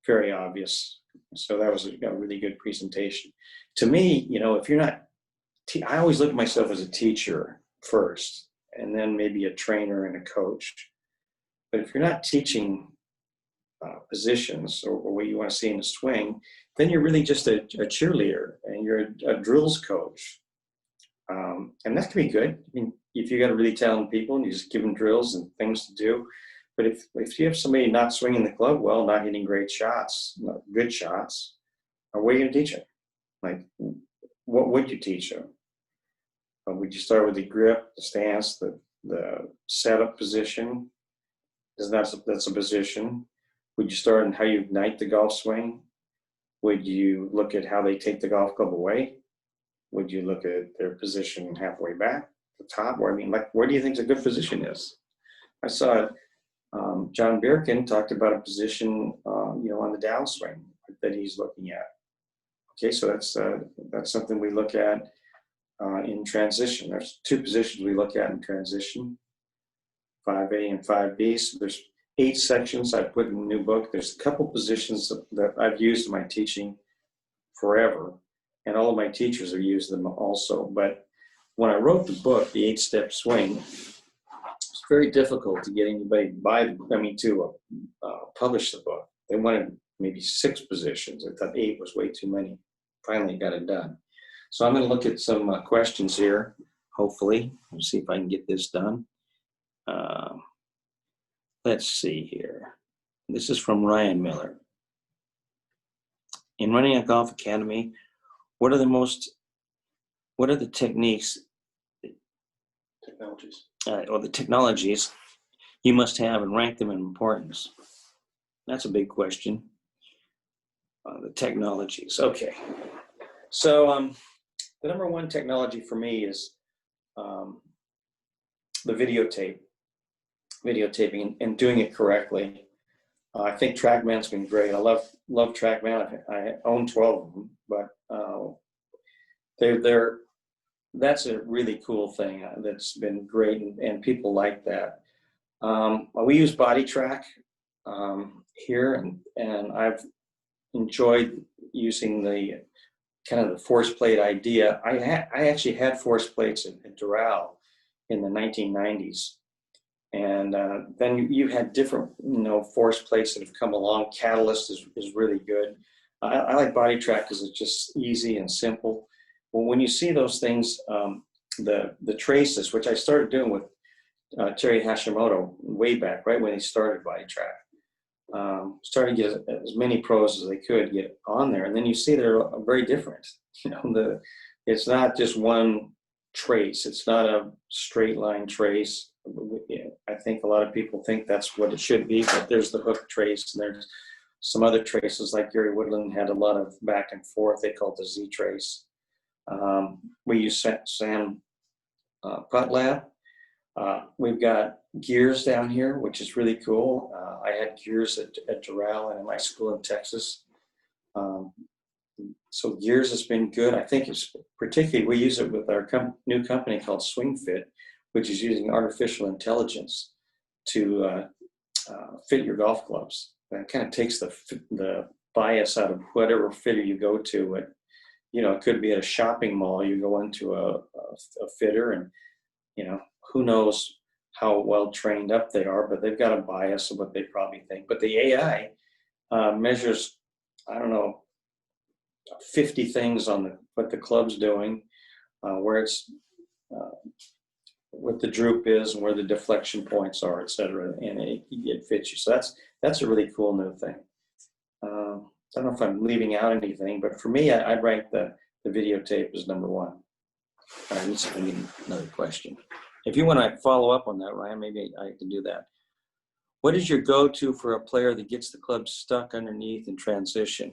very obvious So that was a really good presentation. To me, you know, if you're not, I always look at myself as a teacher first, and then maybe a trainer and a coach. But if you're not teaching positions or what you want to see in the swing, then you're really just a cheerleader, and you're a drills coach. And that can be good. I mean, if you got really talented people and you just give them drills and things to do. But if you have somebody not swinging the club well, not hitting great shots, not good shots, what are you going to teach them? Like, what would you teach them? Would you start with the grip, the stance, the setup position? That's a position. Would you start on how you ignite the golf swing? Would you look at how they take the golf club away? Would you look at their position halfway back, the top? Where, I mean, like, where do you think a good position is? I saw John Birkin talked about a position, you know, on the downswing that he's looking at. Okay, so that's something we look at in transition. There's two positions we look at in transition, 5A and 5B. So there's 8 sections I put in the new book. There's a couple positions that I've used in my teaching forever, and all of my teachers have used them also. But when I wrote the book, The 8-Step Swing, it's very difficult to get anybody to publish the book. They wanted maybe 6 positions. I thought 8 was way too many. Finally got it done. So I'm going to look at some questions here, hopefully. Let's see if I can get this done. Let's see here. This is from Ryan Miller. In running a golf academy, what are the techniques or the technologies you must have, and rank them in importance? That's a big question. The technologies. Okay. So the number one technology for me is the videotaping and doing it correctly. I think TrackMan's been great. I love TrackMan. I own 12 of them, but that's a really cool thing that's been great, and people like that. We use BodyTrack here, and I've enjoyed using the kind of the force plate idea. I actually had force plates at Doral in the 1990s. And then you had different, you know, force plates that have come along. Catalyst is really good. I like BodyTrack because it's just easy and simple. Well, when you see those things, the traces, which I started doing with Terry Hashimoto way back, right when he started BodyTrack, started to get as many pros as they could get on there. And then you see they're very different. You know, it's not just one trace. It's not a straight line trace. I think a lot of people think that's what it should be, but there's the hook trace, and there's some other traces like Gary Woodland had a lot of back and forth. They call it the Z trace. We use Sam Putt Lab. We've got gears down here, which is really cool. I had gears at Doral and in my school in Texas. So gears has been good. I think it's particularly, we use it with our new company called SwingFit, which is using artificial intelligence to fit your golf clubs. That kind of takes the bias out of whatever fitter you go to. You know, it could be at a shopping mall. You go into a fitter, and, you know, who knows how well trained up they are, but they've got a bias of what they probably think. But the AI measures, I don't know, 50 things on what the club's doing, where it's what the droop is and where the deflection points are, et cetera, and it fits you. So that's a really cool new thing. I don't know if I'm leaving out anything, but for me, I'd rank the videotape as number one. I need another question. If you want to follow up on that, Ryan, maybe I can do that. What is your go-to for a player that gets the club stuck underneath in transition?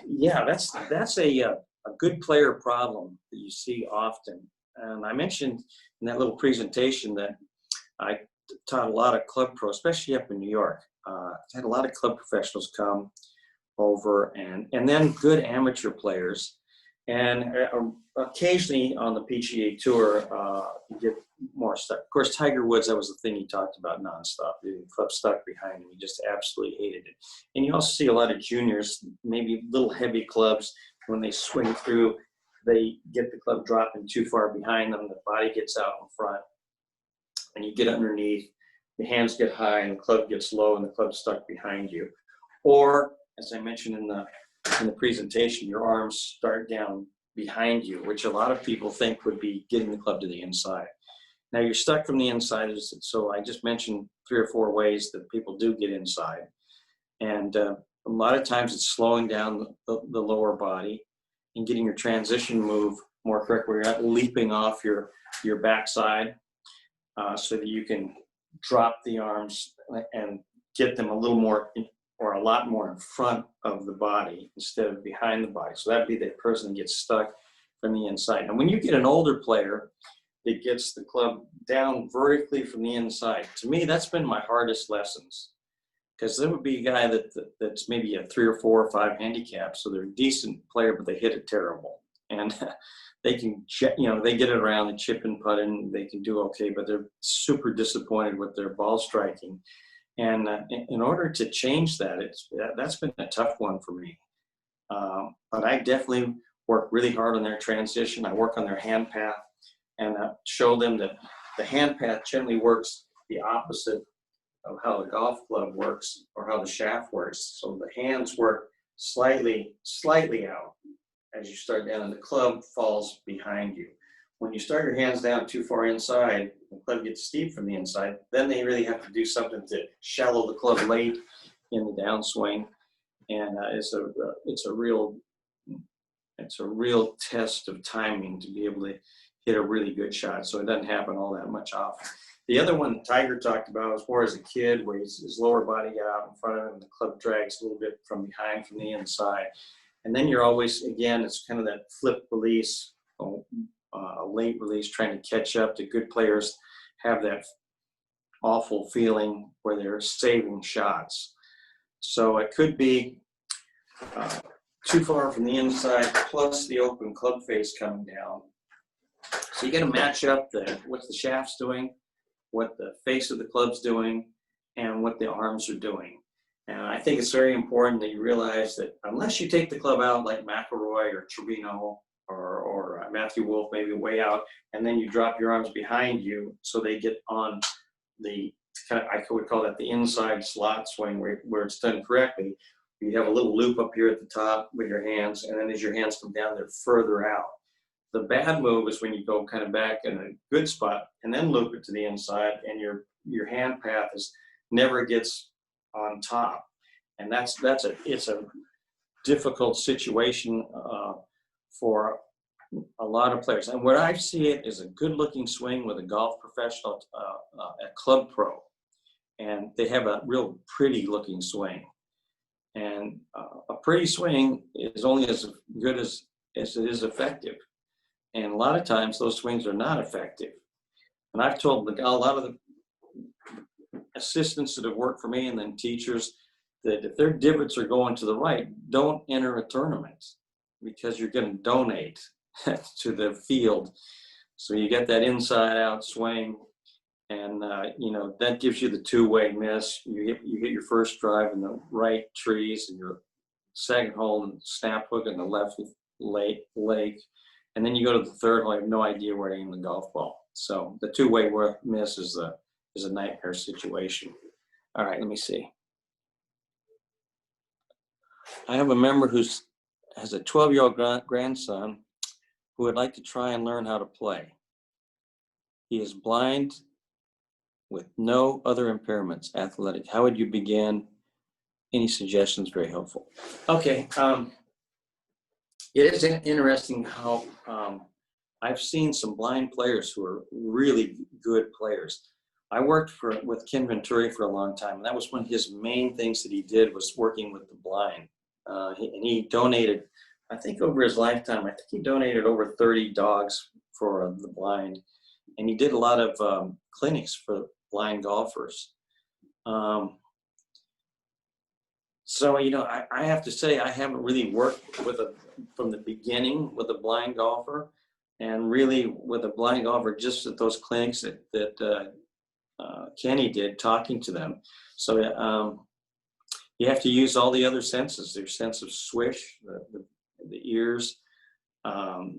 Yeah, that's a good player problem that you see often. And I mentioned in that little presentation that I taught a lot of club pros, especially up in New York. I had a lot of club professionals come over, and then good amateur players. And occasionally on the PGA Tour, you get more stuck. Of course, Tiger Woods, that was the thing he talked about nonstop. The club stuck behind him. He just absolutely hated it. And you also see a lot of juniors, maybe little heavy clubs, when they swing through, they get the club dropping too far behind them. The body gets out in front, and you get underneath. The hands get high, and the club gets low, and the club's stuck behind you. Or, as I mentioned in the presentation, your arms start down behind you, which a lot of people think would be getting the club to the inside. Now you're stuck from the inside, so I just mentioned 3 or 4 ways that people do get inside. And a lot of times it's slowing down the lower body and getting your transition move more correct, where you're not leaping off your backside, so that you can drop the arms and get them a little more or a lot more in front of the body instead of behind the body. So that'd be the person that gets stuck from the inside. And when you get an older player that gets the club down vertically from the inside, to me, that's been my hardest lessons. Because there would be a guy that's maybe a 3 or 4 or 5 handicap, so they're a decent player, but they hit it terrible. And they can, they get it around, they chip and putt, and they can do okay, but they're super disappointed with their ball striking. And in order to change that, that's been a tough one for me. But I definitely work really hard on their transition. I work on their hand path, and show them that the hand path generally works the opposite of how the golf club works or how the shaft works. So the hands work slightly out as you start down, and the club falls behind you. When you start your hands down too far inside, the club gets steep from the inside, then they really have to do something to shallow the club late in the downswing. And it's a real test of timing to be able to hit a really good shot. So it doesn't happen all that much often. The other one Tiger talked about was more as a kid, where his lower body got out in front of him and the club drags a little bit from behind, from the inside. And then you're always, again, it's kind of that flip release, late release, trying to catch up. The good players have that awful feeling where they're saving shots. So it could be too far from the inside, plus the open club face coming down. So you got to match up what the shaft's doing, what the face of the club's doing, and what the arms are doing. And I think it's very important that you realize that unless you take the club out like McElroy or Trevino or Matthew Wolf, maybe way out, and then you drop your arms behind you so they get on the kind of, I would call that the inside slot swing, where it's done correctly. You have a little loop up here at the top with your hands, and then as your hands come down, they're further out. The bad move is when you go kind of back in a good spot and then loop it to the inside, and your hand path never gets on top. And it's a difficult situation for a lot of players. And where I see it is a good-looking swing with a golf professional, a club pro, and they have a real pretty-looking swing. And a pretty swing is only as good as it is effective. And a lot of times those swings are not effective. And I've told a lot of the assistants that have worked for me and then teachers that if their divots are going to the right, don't enter a tournament, because you're going to donate to the field. So you get that inside out swing, and that gives you the two-way miss. You hit your first drive in the right trees, and your second hole and snap hook in the left lake. And then you go to the third hole, you have no idea where to aim the golf ball. So the two-way miss is a nightmare situation. All right, let me see. I have a member who has a 12-year-old grandson who would like to try and learn how to play. He is blind with no other impairments, athletic. How would you begin? Any suggestions? Very helpful. Okay. It is interesting how I've seen some blind players who are really good players. I worked with Ken Venturi for a long time, and that was one of his main things that he did, was working with the blind. And he donated, I think over his lifetime, I think he donated over 30 dogs for the blind. And he did a lot of clinics for blind golfers. So, I have to say, I haven't really worked from the beginning with a blind golfer, And really, with a blind golfer, just at those clinics that Kenny did, talking to them. So you have to use all the other senses, your sense of swish, the ears, and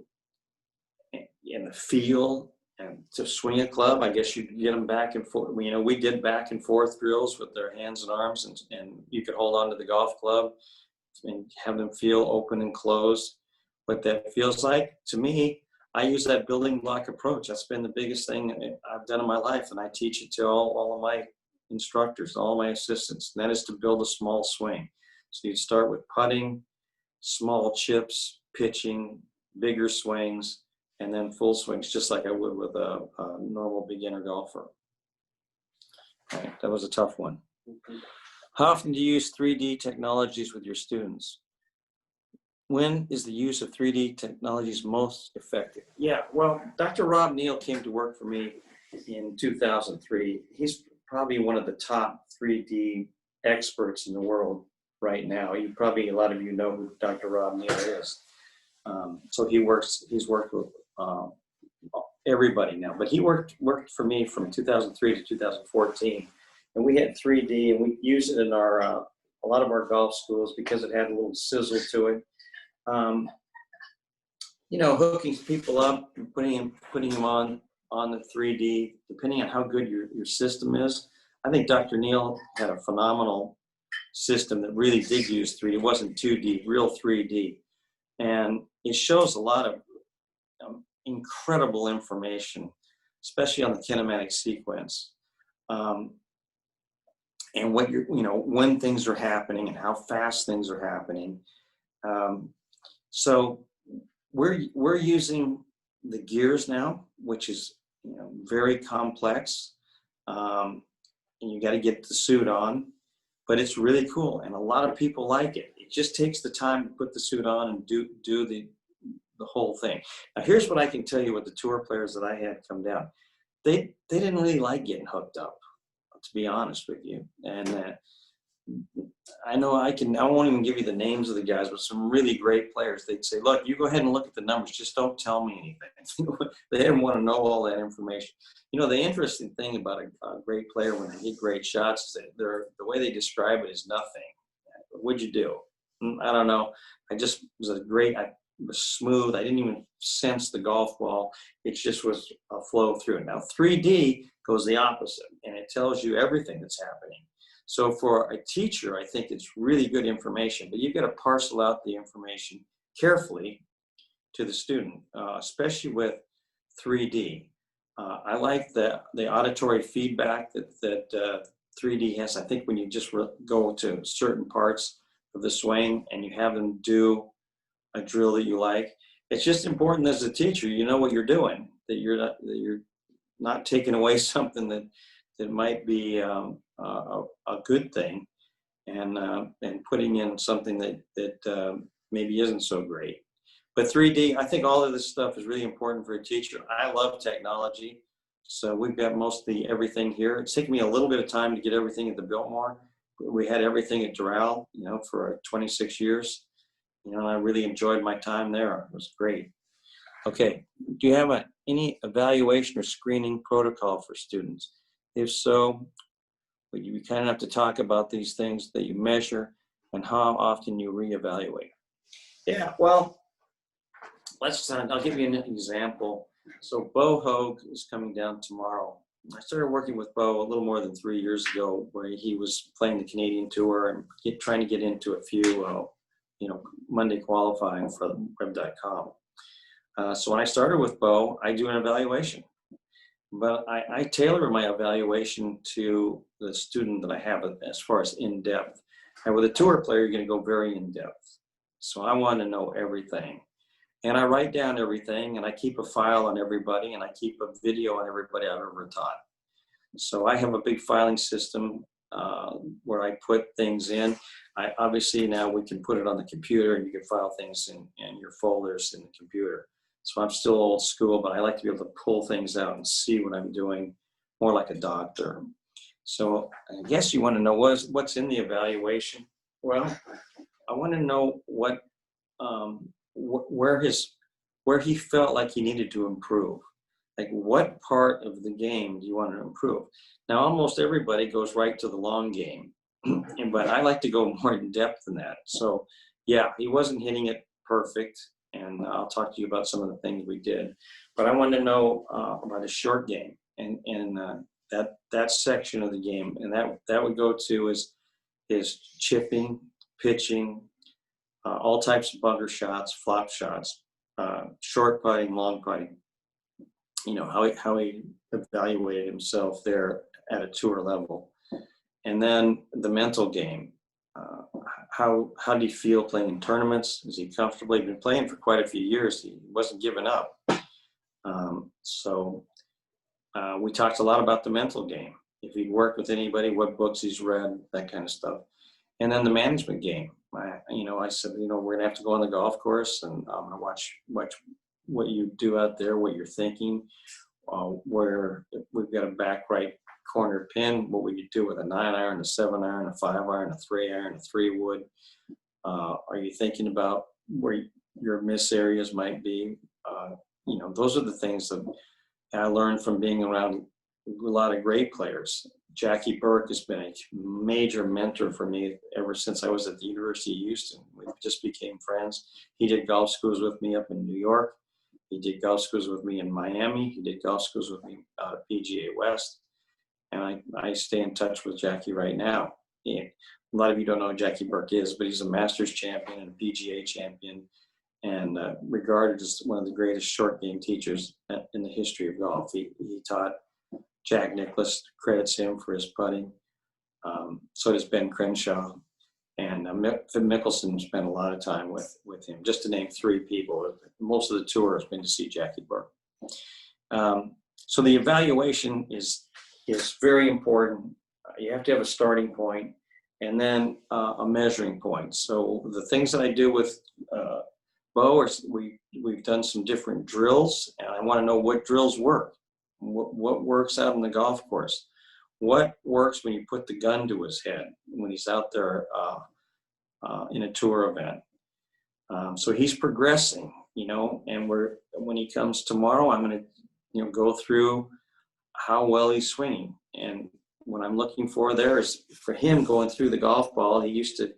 the feel, and to swing a club. I guess you could get them back and forth. You know, we did back and forth drills with their hands and arms, and you could hold on to the golf club and have them feel open and closed. What that feels like to me, I use that building block approach. That's been the biggest thing I've done in my life, and I teach it to all of my instructors, all my assistants, and that is to build a small swing. So you start with putting, small chips, pitching, bigger swings, and then full swings, just like I would with a normal beginner golfer. All right, that was a tough one. How often do you use 3D technologies with your students? When is the use of 3D technologies most effective? Yeah, well, Dr. Rob Neal came to work for me in 2003. He's probably one of the top 3D experts in the world right now. A lot of you know who Dr. Rob Neal is. So he's worked with everybody now, but he worked for me from 2003 to 2014. And we had 3D, and we used it in a lot of our golf schools because it had a little sizzle to it. You know, hooking people up and putting them on the 3D, depending on how good your system is. I think Dr. Neal had a phenomenal system that really did use 3D. It wasn't 2D, real 3D. And it shows a lot of incredible information, especially on the kinematic sequence. And what when things are happening and how fast things are happening. So we're using the gears now, which is very complex, and you got to get the suit on, but it's really cool, and a lot of people like it. It just takes the time to put the suit on and do the whole thing. Now, here's what I can tell you with the tour players that I had come down. They didn't really like getting hooked up, to be honest with you. And I know I won't even give you the names of the guys, but some really great players, they'd say, look, you go ahead and look at the numbers, just don't tell me anything. They didn't want to know all that information. You know, the interesting thing about a great player when they hit great shots is that the way they describe it is nothing. What'd you do? I don't know. I was smooth. I didn't even sense the golf ball. It just was a flow through. Now 3D goes the opposite, and it tells you everything that's happening. So for a teacher, I think it's really good information, but you've got to parcel out the information carefully to the student, especially with 3D. I like the auditory feedback that 3D has. I think when you just go to certain parts of the swing and you have them do a drill that you like, it's just important as a teacher, you know what you're doing, that you're not taking away something that might be a good thing, and putting in something that maybe isn't so great. But 3D, I think all of this stuff is really important for a teacher. I love technology, so we've got mostly everything here. It's taken me a little bit of time to get everything at the Biltmore. We had everything at Doral, for 26 years. And I really enjoyed my time there. It was great. Okay, do you have any evaluation or screening protocol for students? If so, would you be kind enough to talk about these things that you measure and how often you reevaluate? Yeah, well, I'll give you an example. So Bo Hogue is coming down tomorrow. I started working with Bo a little more than 3 years ago, where he was playing the Canadian Tour and trying to get into a few, Monday qualifying for web.com. So when I started with Bo, I do an evaluation. But I tailor my evaluation to the student that I have as far as in-depth. And with a tour player, you're going to go very in-depth. So I want to know everything. And I write down everything, and I keep a file on everybody, and I keep a video on everybody I've ever taught. So I have a big filing system where I put things in. Obviously now we can put it on the computer, and you can file things in your folders in the computer. So I'm still old school, but I like to be able to pull things out and see what I'm doing, more like a doctor. So I guess you want to know what's in the evaluation. Well, I want to know what where he felt like he needed to improve. Like, what part of the game do you want to improve? Now, almost everybody goes right to the long game, but I like to go more in depth than that. So, yeah, he wasn't hitting it perfect, and I'll talk to you about some of the things we did. But I wanted to know about his short game and that section of the game, and that would go to his chipping, pitching, all types of bunker shots, flop shots, short putting, long putting. You know, how he evaluated himself there at a tour level. And then the mental game. How did he feel playing in tournaments? Is he comfortable? He'd been playing for quite a few years. He wasn't giving up. So we talked a lot about the mental game. If he'd worked with anybody, what books he's read, that kind of stuff. And then the management game. I said, we're gonna have to go on the golf course, and I'm gonna watch what you do out there, what you're thinking, where we've got a back right corner pin, what would you do with a 9-iron, a 7-iron, a 5-iron, a 3-iron, a 3-wood? Are you thinking about where your miss areas might be? Those are the things that I learned from being around a lot of great players. Jackie Burke has been a major mentor for me ever since I was at the University of Houston. We just became friends. He did golf schools with me up in New York. He did golf schools with me in Miami. He did golf schools with me out at PGA West. And I stay in touch with Jackie right now. A lot of you don't know who Jackie Burke is, but he's a Masters champion and a PGA champion, and regarded as one of the greatest short game teachers in the history of golf. He taught Jack Nicklaus, credits him for his putting. So does Ben Crenshaw. And Phil Mickelson spent a lot of time with him, just to name 3 people. Most of the tour has been to see Jackie Burke. So the evaluation is very important. You have to have a starting point and then a measuring point. So the things that I do with Bo, we've done some different drills, and I want to know what drills work. What works out on the golf course? What works when you put the gun to his head when he's out there in a tour event? So he's progressing, and when he comes tomorrow, I'm going to go through how well he's swinging. And what I'm looking for there is for him going through the golf ball. He used to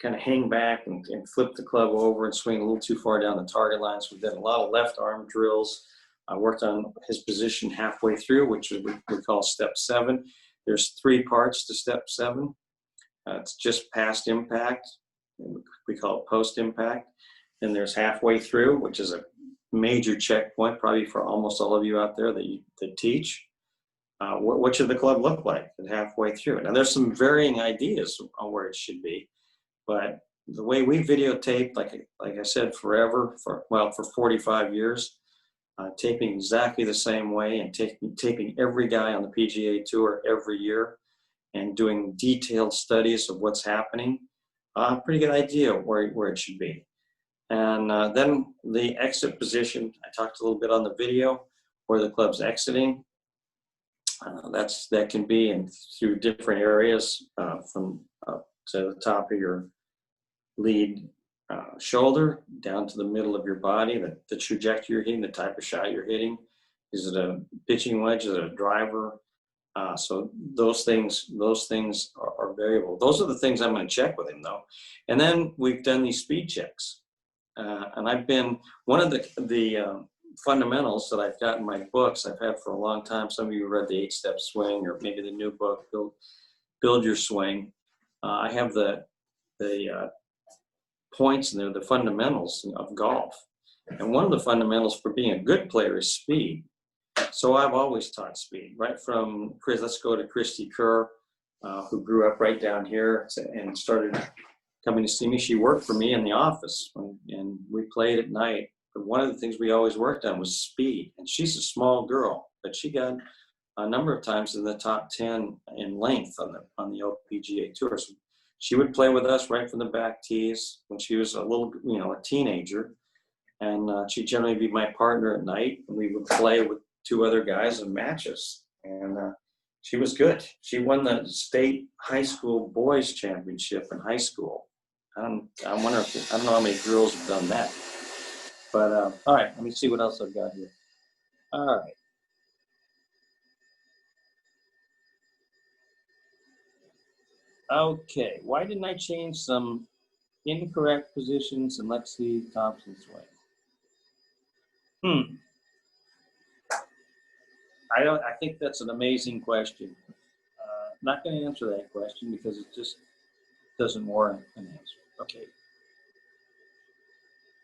kind of hang back and flip the club over and swing a little too far down the target line. So we did a lot of left arm drills. I worked on his position halfway through, which we call step 7. There's 3 parts to step 7. It's just past impact. We call it post impact. Then there's halfway through, which is a major checkpoint, probably for almost all of you out there that teach. What should the club look like at halfway through? Now, there's some varying ideas on where it should be, but the way we videotaped, like I said, forever, for 45 years, taping exactly the same way, and taping every guy on the PGA Tour every year, and doing detailed studies of what's happening. Pretty good idea where it should be. And then the exit position, I talked a little bit on the video, where the club's exiting. That can be through different areas, from up to the top of your lead shoulder down to the middle of your body, the trajectory you're hitting, the type of shot you're hitting. Is it a pitching wedge? Is it a driver? So those things are variable. Those are the things I'm going to check with him, though. And then we've done these speed checks. And I've been one of the fundamentals that I've got in my books I've had for a long time. Some of you read the 8-Step Swing, or maybe the new book, Build Your Swing. I have the points in there, the fundamentals of golf. And one of the fundamentals for being a good player is speed. So I've always taught speed, right from Chris. Let's go to Christy Kerr, who grew up right down here and started coming to see me. She worked for me in the office, and we played at night. But one of the things we always worked on was speed. And she's a small girl, but she got a number of times in the top 10 in length on the LPGA Tour. So she would play with us right from the back tees when she was a teenager. And she'd generally be my partner at night, and we would play with 2 other guys in matches. And she was good. She won the state high school boys championship in high school. I don't know how many girls have done that. But all right, let me see what else I've got here. All right. Okay, why didn't I change some incorrect positions in Lexi Thompson's way? I think that's an amazing question. Not going to answer that question because it just doesn't warrant an answer. Okay.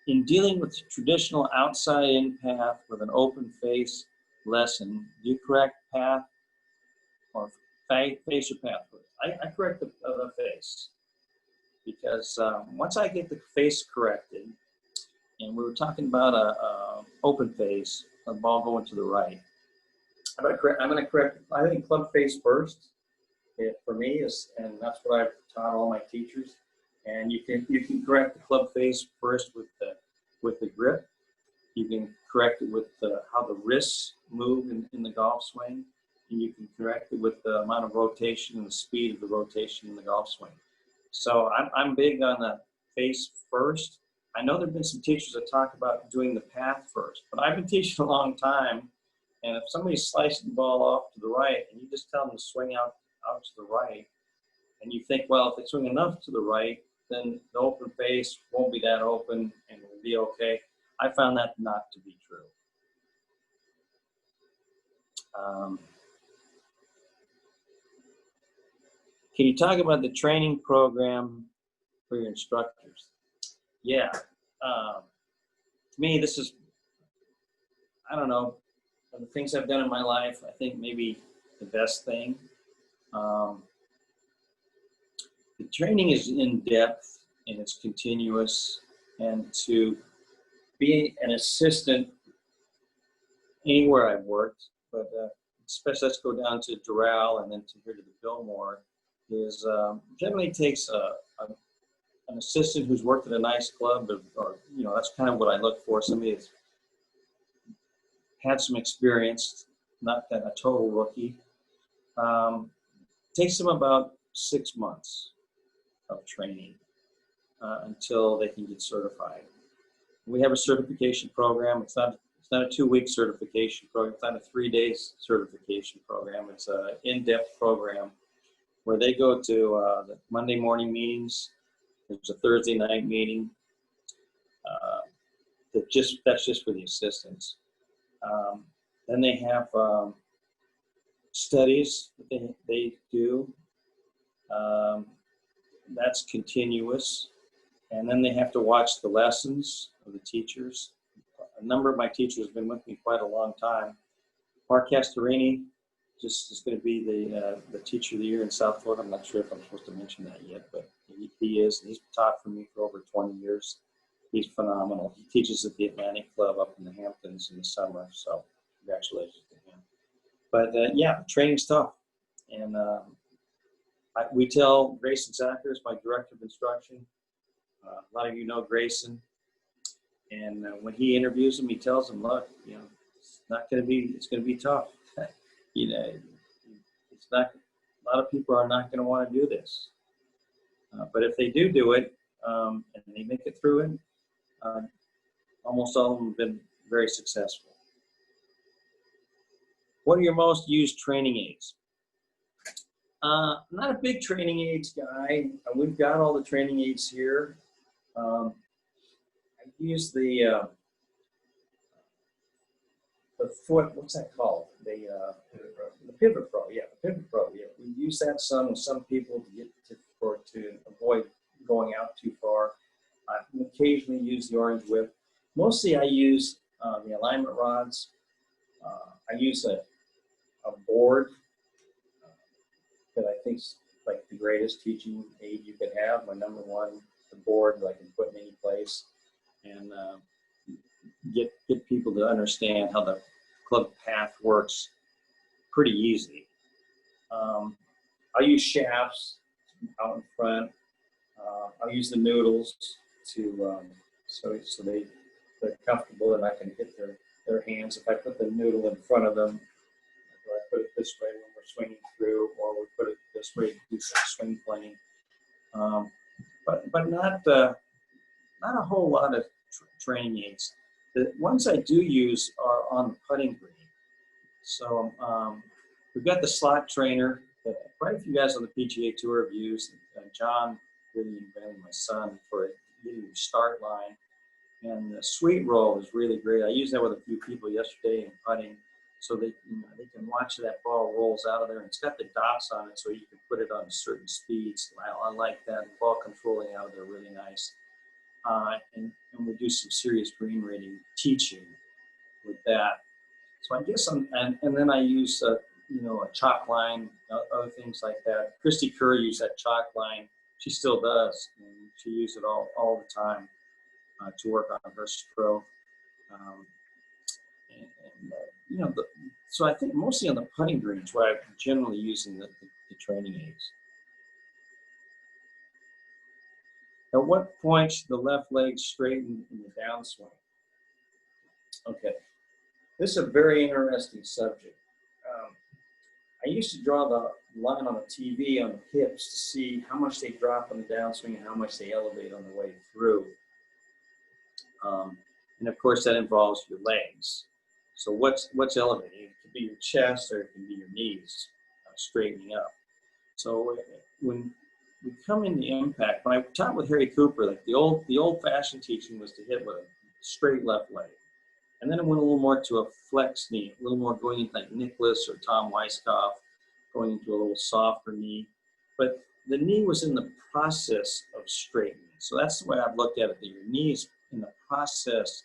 In dealing with traditional outside-in path with an open face lesson, do you correct path or face or path? I correct the face because once I get the face corrected, and we were talking about a open face, a ball going to the right. I'm going to correct. I think club face first. It, for me is, and that's what I've taught all my teachers. And you can correct the club face first with the grip. You can correct it with how the wrists move in the golf swing. And you can correct it with the amount of rotation and the speed of the rotation in the golf swing. So I'm big on the face first. I know there've been some teachers that talk about doing the path first, but I've been teaching a long time. And if somebody's slicing the ball off to the right, and you just tell them to swing out to the right, and you think, well, if they swing enough to the right, then the open face won't be that open and it'll be okay. I found that not to be true. Can you talk about the training program for your instructors? Yeah. To me, this is, I don't know, of the things I've done in my life, I think maybe the best thing. The training is in depth and it's continuous, and to be an assistant anywhere I've worked, but especially let's go down to Doral and then to here to the Fillmore, is generally takes an assistant who's worked at a nice club, or you know, that's kind of what I look for. Somebody that's had some experience, not that a total rookie. Takes them about 6 months of training until they can get certified. We have a certification program. It's not a 2-week certification program. It's not a 3-day certification program. It's an in-depth program where they go to the Monday morning meetings. There's a Thursday night meeting. That's just for the assistants. Then they have studies that they do. That's continuous. And then they have to watch the lessons of the teachers. A number of my teachers have been with me quite a long time. Mark Castorini just is going to be the teacher of the year in South Florida. I'm not sure if I'm supposed to mention that yet, but he is. He's taught for me for over 20 years. He's phenomenal. He teaches at the Atlantic Club up in the Hamptons in the summer, so congratulations to him. But yeah, training's tough. And we tell Grayson Zachers, my director of instruction, a lot of you know Grayson, and when he interviews them, he tells them, look, you know, it's going to be tough. You know, it's not, a lot of people are not going to want to do this. But if they do it, and they make it through it, almost all of them have been very successful. What are your most used training aids? I'm not a big training aids guy. We've got all the training aids here. I use the foot, what's that called? The Pivot Pro, yeah, the Pivot Pro. Yeah, we use that some with some people to avoid going out too far. I occasionally use the Orange Whip. Mostly I use the alignment rods. I use a board that I think is like the greatest teaching aid you could have. My number one, the board that I can put in any place, and get people to understand how the club path works pretty easy. I use shafts out in front. I'll use the noodles to so they're comfortable and I can hit their hands. If I put the noodle in front of them, or I put it this way when we're swinging through, or we put it this way to do some swing playing. But not a whole lot of training aids. The ones I do use are on the putting green. So we've got the slot trainer that quite a few guys on the PGA Tour have used. John really invented, my son, for getting your start line. And the sweet roll is really great. I used that with a few people yesterday in putting, so they can watch that ball rolls out of there. And it's got the dots on it, so you can put it on certain speeds. I like that. The ball controlling out of there really nice. And we do some serious green rating teaching with that. So I guess and then I use a chalk line, other things like that. Christy Kerr used that chalk line. She still does, and she used it all the time to work on her stroke. So I think mostly on the putting greens where I'm generally using the training aids. At what point should the left leg straighten in the downswing? Okay, this is a very interesting subject. I used to draw the line on the TV on the hips to see how much they drop on the downswing and how much they elevate on the way through. And of course that involves your legs. So what's elevating? It could be your chest or it can be your knees straightening up. So when we come into impact, when I taught with Harry Cooper, like the old-fashioned teaching was to hit with a straight left leg. And then it went a little more to a flex knee, a little more going into like Nicholas or Tom Weiskopf, going into a little softer knee. But the knee was in the process of straightening. So that's the way I've looked at it, that your knee is in the process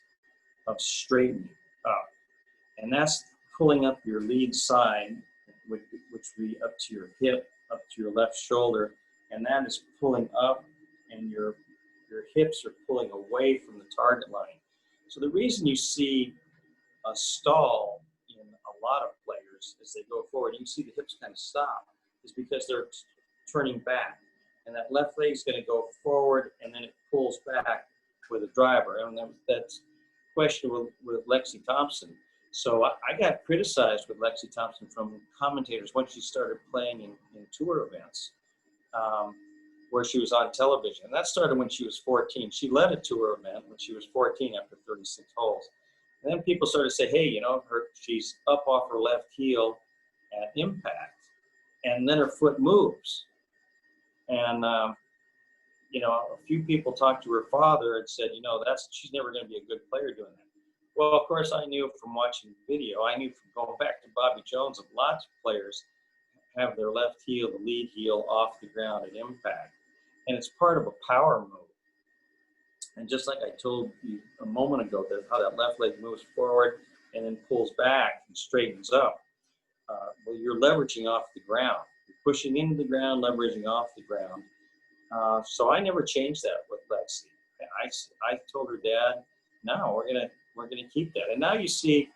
of straightening up. And that's pulling up your lead side, which would be up to your hip, up to your left shoulder. And that is pulling up, and your hips are pulling away from the target line. So the reason you see a stall in a lot of players as they go forward, you see the hips kind of stop, is because they're turning back. And that left leg is going to go forward, and then it pulls back with a driver. And that's question with Lexi Thompson. So I got criticized with Lexi Thompson from commentators when she started playing in tour events where she was on television. And that started when she was 14. She led a tour event when she was 14 after 36 holes. And then people started to say, hey, she's up off her left heel at impact, and then her foot moves. And, a few people talked to her father and said, she's never going to be a good player doing that. Well, of course, I knew from watching the video, I knew from going back to Bobby Jones, that lots of players have their left heel, the lead heel, off the ground at impact. And it's part of a power move. And just like I told you a moment ago, how that left leg moves forward and then pulls back and straightens up. Well, you're leveraging off the ground. You're pushing into the ground, leveraging off the ground. So I never changed that with Lexi. I told her dad, no, we're gonna keep that. And now you see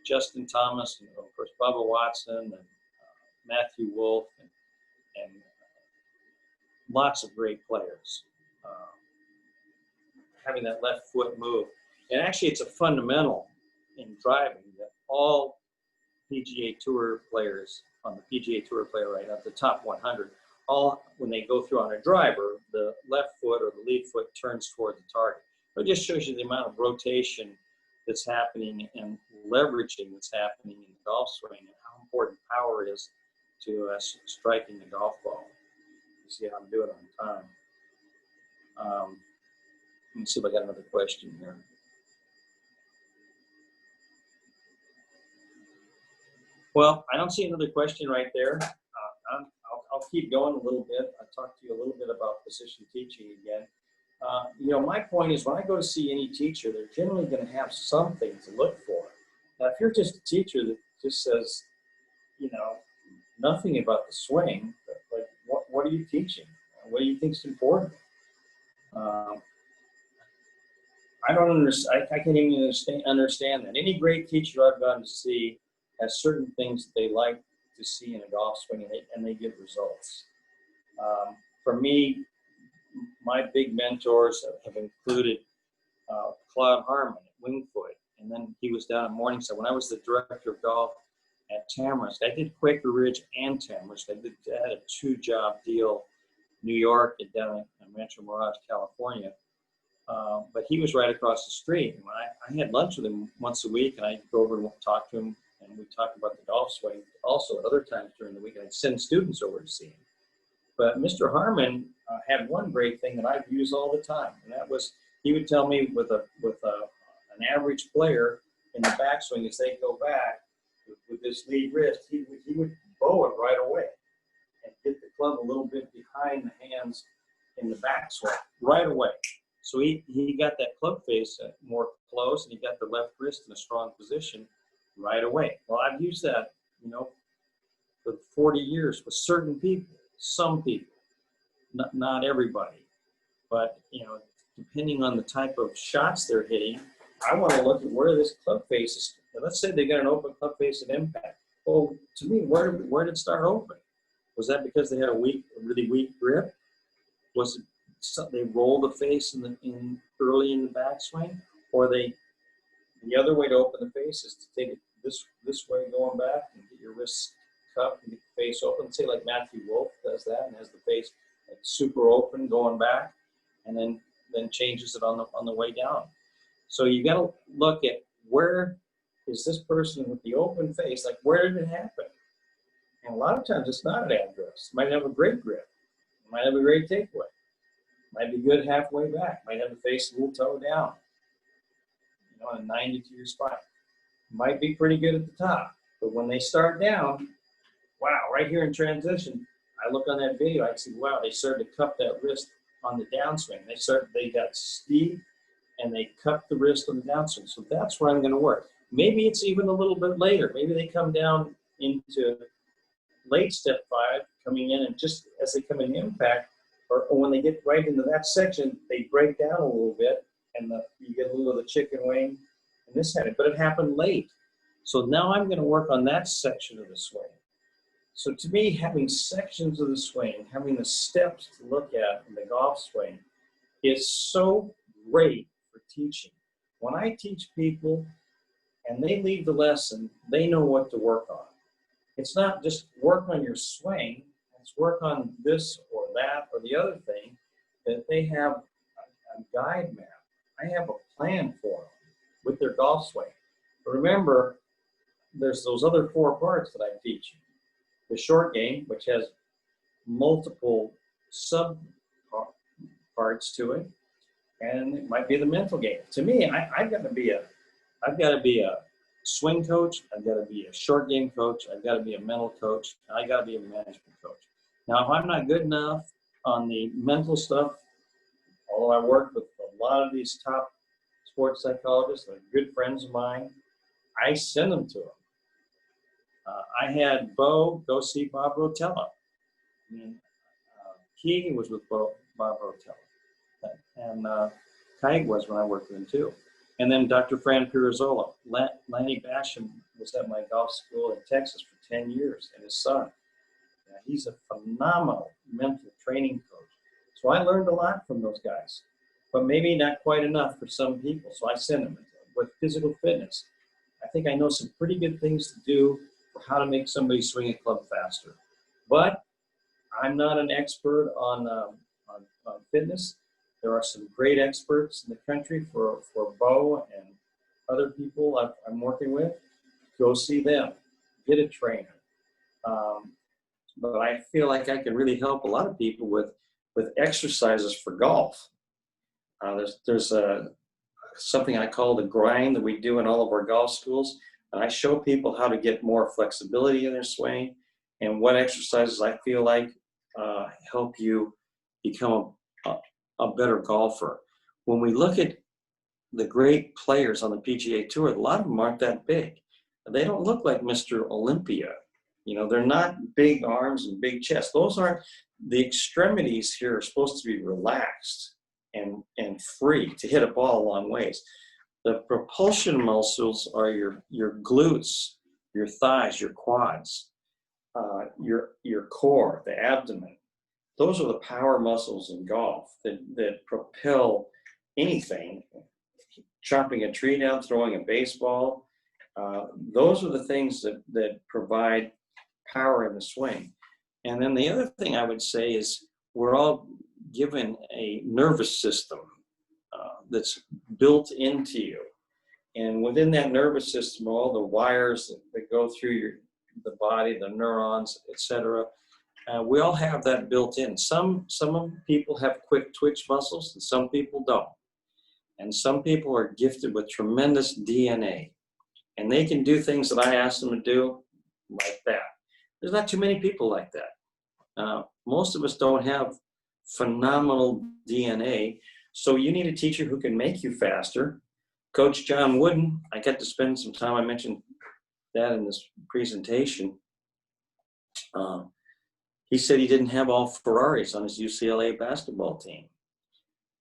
Justin Thomas, and of course Bubba Watson and Matthew Wolf and lots of great players having that left foot move. And actually, it's a fundamental in driving that all PGA Tour players on the PGA Tour player right at the top 100, all when they go through on a driver, the left foot or the lead foot turns toward the target. It just shows you the amount of rotation that's happening and leveraging that's happening in the golf swing and how important power is to striking the golf ball. You see how I'm doing on time. Let me see if I got another question here. Well, I don't see another question right there. I'll keep going a little bit. I'll talk to you a little bit about position teaching again. My point is when I go to see any teacher, they're generally going to have something to look for. Now, if you're just a teacher that just says, nothing about the swing, like what are you teaching? What do you think is important? I don't understand. I can't even understand that. Any great teacher I've gone to see has certain things that they like to see in a golf swing, and they get results. For me, my big mentors have included Claude Harmon at Wingfoot, and then he was down at Morningside. When I was the director of golf at Tamarisk, I did Quaker Ridge and Tamarisk. I had a 2-job deal, New York and down in Rancho Mirage, California. But he was right across the street. And when I had lunch with him once a week, and I'd go over and talk to him, and we'd talk about the golf swing. Also, at other times during the week, I'd send students over to see him. But Mr. Harmon had one great thing that I've used all the time, and that was he would tell me with an average player in the backswing, as they go back with this lead wrist, he would bow it right away and get the club a little bit behind the hands in the backswing right away. So he got that club face more close, and he got the left wrist in a strong position right away. Well, I've used that, for 40 years with certain people, some people, not everybody. But, depending on the type of shots they're hitting, I want to look at where this club face is. Now, let's say they got an open club face at impact. Well, to me, where did it start open? Was that because they had a really weak grip? Was it they rolled the face early in the backswing, or the other way to open the face is to take it this way going back and get your wrists cupped and get the face open. Say like Matthew Wolf does that and has the face like super open going back, and then changes it on the way down. So you got to look at where is this person with the open face, like where did it happen? And a lot of times it's not an address. It might have a great grip. It might have a great takeaway. Might be good halfway back. Might have the face a little toe down, in a 90-degree spot. Might be pretty good at the top. But when they start down, wow, right here in transition, I look on that video, I see, wow, they started to cup that wrist on the downswing. They got steep, and they cupped the wrist on the downswing. So that's where I'm going to work. Maybe it's even a little bit later. Maybe they come down into late step 5, coming in, and just as they come in impact, or when they get right into that section, they break down a little bit, and you get a little of the chicken wing, and this happened. But it happened late. So now I'm going to work on that section of the swing. So to me, having sections of the swing, having the steps to look at in the golf swing is so great for teaching. When I teach people and they leave the lesson, they know what to work on. It's not just work on your swing, it's work on this or that or the other thing, that they have a guide map. I have a plan for them with their golf swing. But remember, there's those other 4 parts that I teach you. The short game, which has multiple sub parts to it, and it might be the mental game. To me, I've got to be a swing coach. I've got to be a short game coach. I've got to be a mental coach. And I got to be a management coach. Now, if I'm not good enough on the mental stuff, although I work with a lot of these top sports psychologists, they're good friends of mine, I send them to them. I had Bo go see Bob Rotella. Keegan was with Bob Rotella. And Kite was when I worked with him too. And then Dr. Fran Pirazzolla. Lanny Basham was at my golf school in Texas for 10 years, and his son. He's a phenomenal mental training coach. So I learned a lot from those guys, but maybe not quite enough for some people. So I send them with physical fitness. I think I know some pretty good things to do for how to make somebody swing a club faster. But I'm not an expert on fitness. There are some great experts in the country for Bo and other people I'm working with. Go see them. Get a trainer. But I feel like I can really help a lot of people with exercises for golf. There's something I call the grind that we do in all of our golf schools. And I show people how to get more flexibility in their swing and what exercises I feel like help you become a better golfer. When we look at the great players on the PGA Tour, a lot of them aren't that big. They don't look like Mr. Olympia. They're not big arms and big chest. Those aren't, the extremities here are supposed to be relaxed and free to hit a ball a long ways. The propulsion muscles are your glutes, your thighs, your quads, your core, the abdomen. Those are the power muscles in golf that propel anything. Chopping a tree down, throwing a baseball. Those are the things that provide power in the swing. And then the other thing I would say is we're all given a nervous system that's built into you. And within that nervous system, all the wires that go through the body, the neurons, etc. We all have that built in. Some people have quick twitch muscles, and some people don't. And some people are gifted with tremendous DNA, and they can do things that I ask them to do like that. There's not too many people like that. Most of us don't have phenomenal DNA, so you need a teacher who can make you faster. Coach John Wooden, I got to spend some time, I mentioned that in this presentation. He said he didn't have all Ferraris on his UCLA basketball team.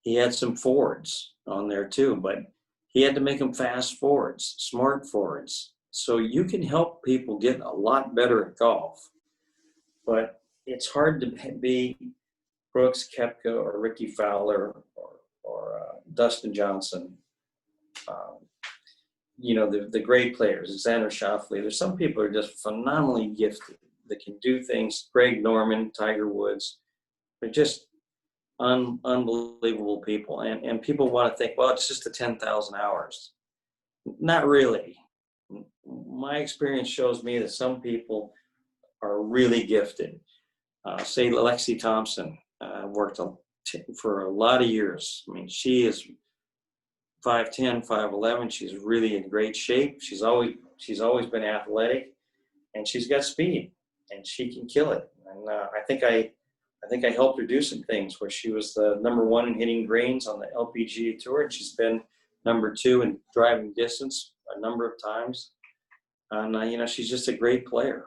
He had some Fords on there too, but he had to make them fast forwards, smart forwards. So you can help people get a lot better at golf, but it's hard to be Brooks Koepka or Ricky Fowler or Dustin Johnson. The great players, Xander Schauffele. There's some people who are just phenomenally gifted that can do things. Greg Norman, Tiger Woods. They're just unbelievable people. And people want to think, well, it's just the 10,000 hours. Not really. My experience shows me that some people are really gifted. Say Lexi Thompson worked for a lot of years. I mean, she is 5'10", 5'11". She's really in great shape. She's always been athletic, and she's got speed, and she can kill it. And I think I helped her do some things where she was the #1 in hitting greens on the LPGA tour, and she's been #2 in driving distance a number of times. And she's just a great player.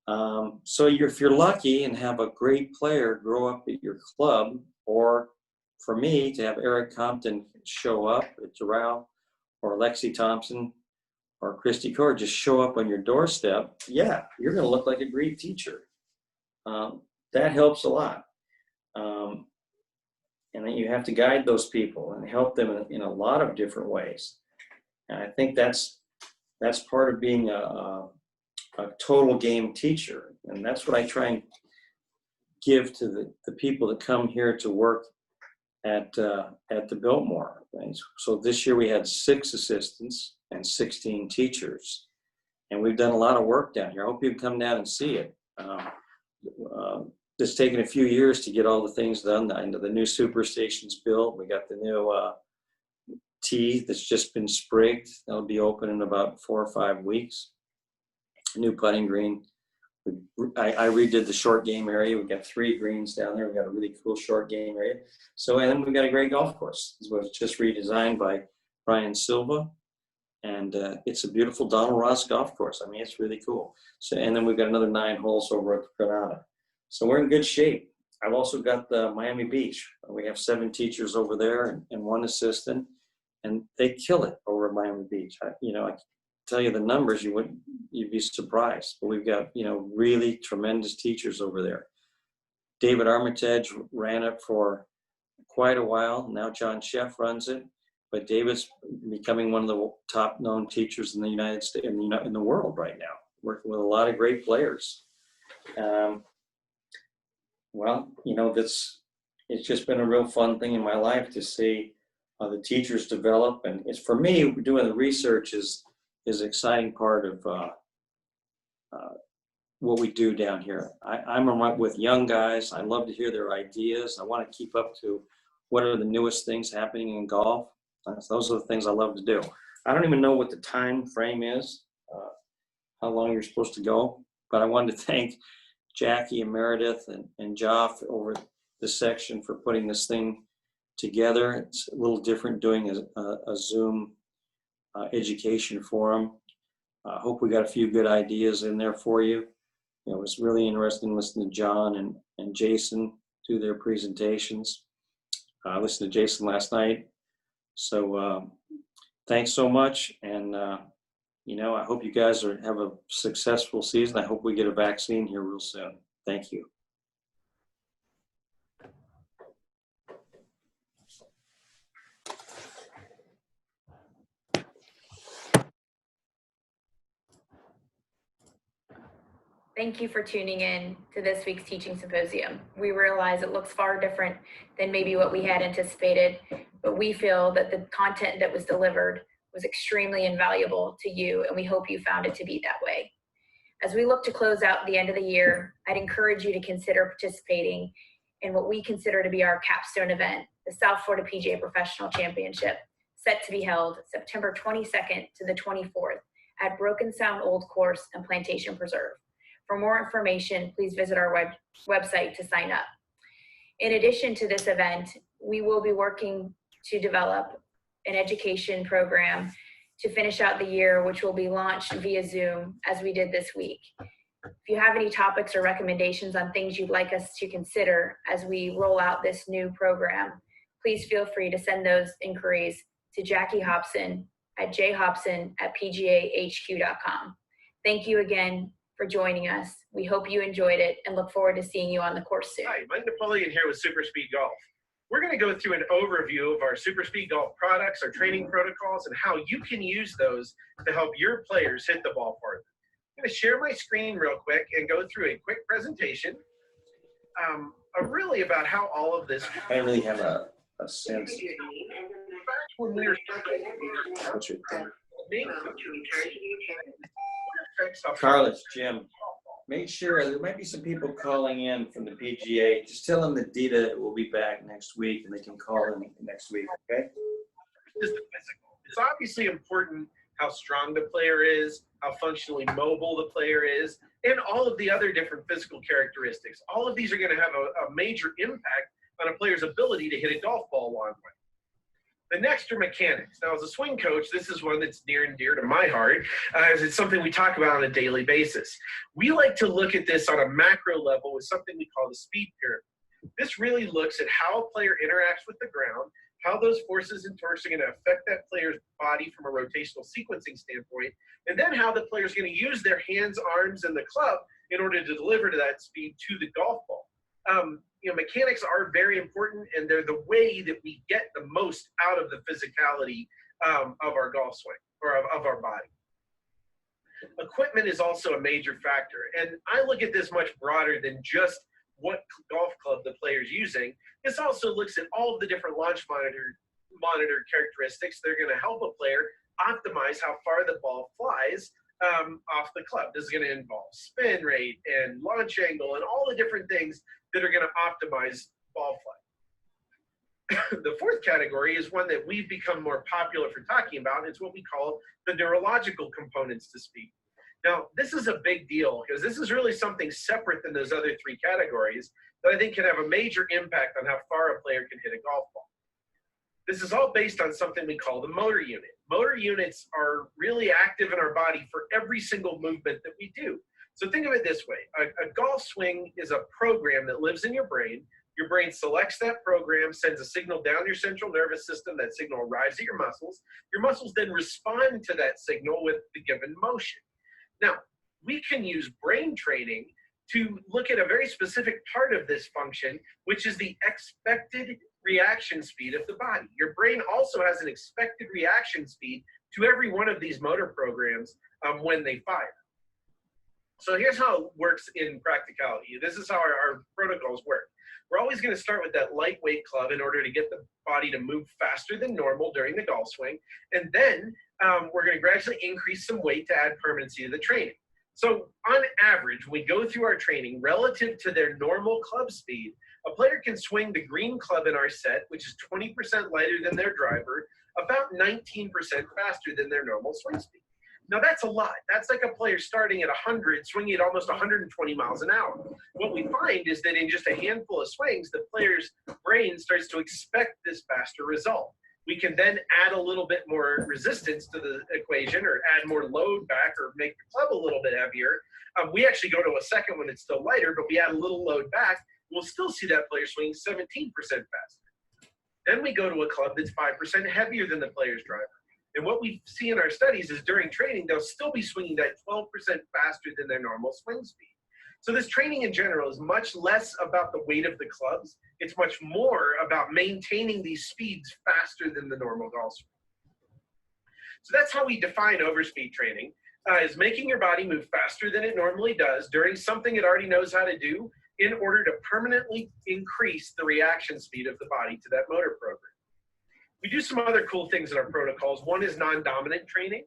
So if you're lucky and have a great player grow up at your club, or for me to have Eric Compton show up at Doral, or Lexi Thompson or Christy Core just show up on your doorstep, yeah, you're going to look like a great teacher. That helps a lot. And then you have to guide those people and help them in a lot of different ways. And I think that's part of being a total game teacher. And that's what I try and give to the people that come here to work at the Biltmore. And so this year we had 6 assistants and 16 teachers. And we've done a lot of work down here. I hope you can come down and see it. It's taken a few years to get all the things done. The new superstation's built. We got the new tee that's just been sprigged. That'll be open in about 4 or 5 weeks. New putting green. I redid the short game area. We've got 3 greens down there. We've got a really cool short game area. And then we've got a great golf course. It was just redesigned by Brian Silva. And it's a beautiful Donald Ross golf course. I mean, it's really cool. And then we've got another 9 holes over at Granada. So we're in good shape. I've also got the Miami Beach. We have 7 teachers over there and 1 assistant, and they kill it over at Miami Beach. I tell you the numbers, you'd be surprised. But we've got really tremendous teachers over there. David Armitage ran it for quite a while. Now John Sheff runs it, but David's becoming one of the top known teachers in the United States, in the world right now, working with a lot of great players. It's just been a real fun thing in my life to see the teachers develop. And it's, for me, doing the research is an exciting part of what we do down here. I'm with young guys. I love to hear their ideas. I want to keep up to what are the newest things happening in golf. Those are the things I love to do. I don't even know what the time frame is, how long you're supposed to go, but I wanted to thank Jackie and Meredith and Joff over this section for putting this thing together. It's a little different doing a Zoom education forum. I hope we got a few good ideas in there for you. It was really interesting listening to John and Jason do their presentations. I listened to Jason last night. So thanks so much. And I hope you guys have a successful season. I hope we get a vaccine here real soon. Thank you. Thank you for tuning in to this week's teaching symposium. We realize it looks far different than maybe what we had anticipated, but we feel that the content that was delivered was extremely invaluable to you, and we hope you found it to be that way. As we look to close out the end of the year, I'd encourage you to consider participating in what we consider to be our capstone event, the South Florida PGA Professional Championship, set to be held September 22nd to the 24th at Broken Sound Old Course and Plantation Preserve. For more information, please visit our website to sign up. In addition to this event, we will be working to develop an education program to finish out the year, which will be launched via Zoom as we did this week. If you have any topics or recommendations on things you'd like us to consider as we roll out this new program, please feel free to send those inquiries to Jackie Hobson at jhobson@pgahq.com. Thank you again for joining us. We hope you enjoyed it and look forward to seeing you on the course soon. Hi, Mike Napoleon here with Super Speed Golf. We're going to go through an overview of our Super Speed Golf products, our training protocols, and how you can use those to help your players hit the ball farther. I'm going to share my screen real quick and go through a quick presentation really about how all of this. I don't really have a sense. When we were Carl, it's Jim. Make sure, there might be some people calling in from the PGA. Just tell them that Dita will be back next week and they can call in next week, okay? Just the physical. It's obviously important how strong the player is, how functionally mobile the player is, and all of the other different physical characteristics. All of these are going to have a major impact on a player's ability to hit a golf ball a long way. The next are mechanics. Now, as a swing coach, this is one that's near and dear to my heart, as it's something we talk about on a daily basis. We like to look at this on a macro level with something we call the speed pyramid. This really looks at how a player interacts with the ground, how those forces and torques are going to affect that player's body from a rotational sequencing standpoint, and then how the player is going to use their hands, arms, and the club in order to deliver to that speed to the golf ball. Mechanics are very important, and they're the way that we get the most out of the physicality of our golf swing, or of our body. Equipment is also a major factor, and I look at this much broader than just what golf club the player's using. This also looks at all of the different launch monitor characteristics that are going to help a player optimize how far the ball flies off the club. This is going to involve spin rate and launch angle and all the different things that are going to optimize ball flight. The fourth category is one that we've become more popular for talking about. It's what we call the neurological components to speed. Now, this is a big deal because this is really something separate than those other three categories that I think can have a major impact on how far a player can hit a golf ball. This is all based on something we call the motor unit. Motor units are really active in our body for every single movement that we do. So think of it this way. A golf swing is a program that lives in your brain. Your brain selects that program, sends a signal down your central nervous system. That signal arrives at your muscles. Your muscles then respond to that signal with the given motion. Now, we can use brain training to look at a very specific part of this function, which is the expected reaction speed of the body. Your brain also has an expected reaction speed to every one of these motor programs when they fire. So here's how it works in practicality. This is how our protocols work. We're always going to start with that lightweight club in order to get the body to move faster than normal during the golf swing. And then we're going to gradually increase some weight to add permanency to the training. So on average, when we go through our training relative to their normal club speed, a player can swing the green club in our set, which is 20% lighter than their driver, about 19% faster than their normal swing speed. Now that's a lot. That's like a player starting at 100, swinging at almost 120 miles an hour. What we find is that in just a handful of swings, the player's brain starts to expect this faster result. We can then add a little bit more resistance to the equation, or add more load back, or make the club a little bit heavier. We actually go to a second when it's still lighter, but we add a little load back. We'll still see that player swing 17% faster. Then we go to a club that's 5% heavier than the player's driver. And what we see in our studies is during training, they'll still be swinging that 12% faster than their normal swing speed. So this training in general is much less about the weight of the clubs. It's much more about maintaining these speeds faster than the normal golf swing. So that's how we define overspeed training. is making your body move faster than it normally does during something it already knows how to do in order to permanently increase the reaction speed of the body to that motor program. We do some other cool things in our protocols. One is non-dominant training.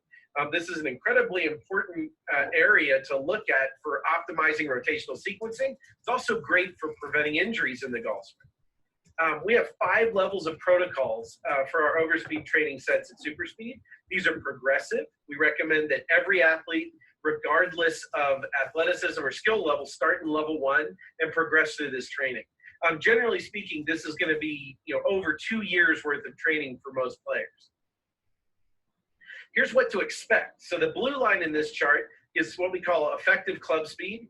This is an incredibly important area to look at for optimizing rotational sequencing. It's also great for preventing injuries in the golf swing. We have 5 levels of protocols for our overspeed training sets at SuperSpeed. These are progressive. We recommend that every athlete, regardless of athleticism or skill level, start in level 1 and progress through this training. Generally speaking, this is going to be over 2 years worth of training for most players. Here's what to expect. So the blue line in this chart is what we call effective club speed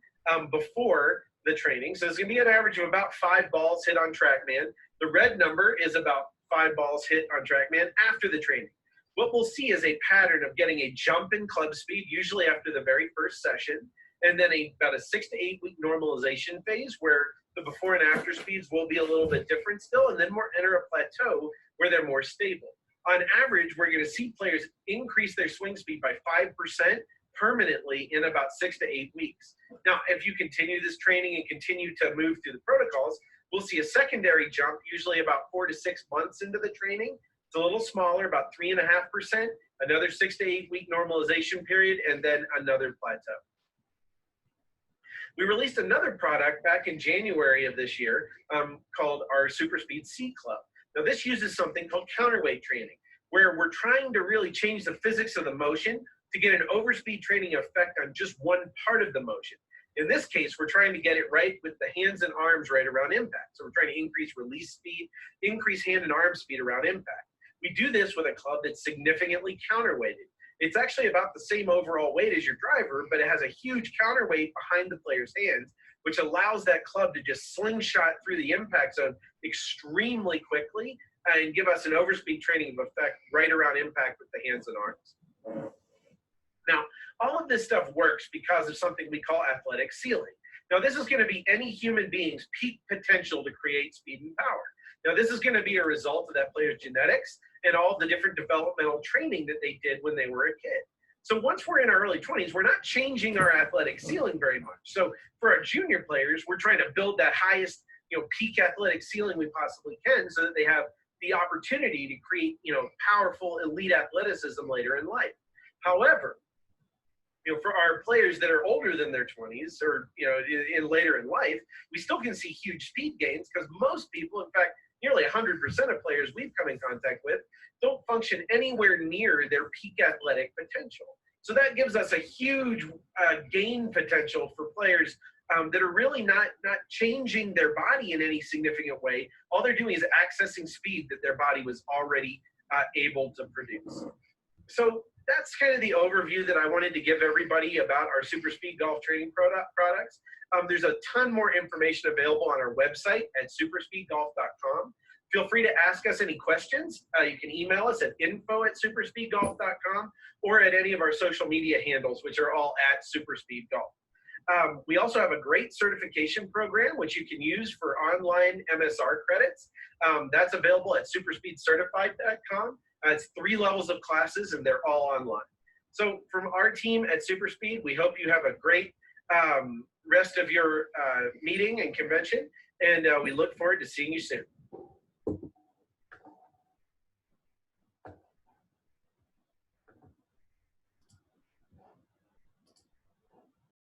before the training. So it's going to be an average of about 5 balls hit on TrackMan. The red number is about 5 balls hit on TrackMan after the training. What we'll see is a pattern of getting a jump in club speed, usually after the very first session, and then about a 6 to 8 week normalization phase where the before and after speeds will be a little bit different still, and then more enter a plateau where they're more stable. On average, we're going to see players increase their swing speed by 5% permanently in about 6 to 8 weeks. Now, if you continue this training and continue to move through the protocols, we'll see a secondary jump, usually about 4 to 6 months into the training. It's a little smaller, about 3.5%, another 6 to 8 week normalization period, and then another plateau. We released another product back in January of this year called our SuperSpeed C Club. Now this uses something called counterweight training, where we're trying to really change the physics of the motion to get an overspeed training effect on just one part of the motion. In this case, we're trying to get it right with the hands and arms right around impact. So we're trying to increase release speed, increase hand and arm speed around impact. We do this with a club that's significantly counterweighted. It's actually about the same overall weight as your driver, but it has a huge counterweight behind the player's hands, which allows that club to just slingshot through the impact zone extremely quickly and give us an overspeed training effect right around impact with the hands and arms. Now, all of this stuff works because of something we call athletic ceiling. Now, this is going to be any human being's peak potential to create speed and power. Now, this is going to be a result of that player's genetics and all the different developmental training that they did when they were a kid. So once we're in our early 20s, we're not changing our athletic ceiling very much. So for our junior players, we're trying to build that highest, peak athletic ceiling we possibly can so that they have the opportunity to create, powerful elite athleticism later in life. However, for our players that are older than their 20s or, later in life, we still can see huge speed gains because most people, in fact, nearly 100% of players we've come in contact with don't function anywhere near their peak athletic potential. So that gives us a huge gain potential for players that are really not changing their body in any significant way. All they're doing is accessing speed that their body was already able to produce. So that's kind of the overview that I wanted to give everybody about our SuperSpeed golf training products. There's a ton more information available on our website at superspeedgolf.com. Feel free to ask us any questions. You can email us at info@superspeedgolf.com or at any of our social media handles, which are all at SuperSpeedGolf. We also have a great certification program, which you can use for online MSR credits. That's available at superspeedcertified.com. It's 3 levels of classes, and they're all online. So from our team at SuperSpeed, we hope you have a great rest of your meeting and convention, and we look forward to seeing you soon.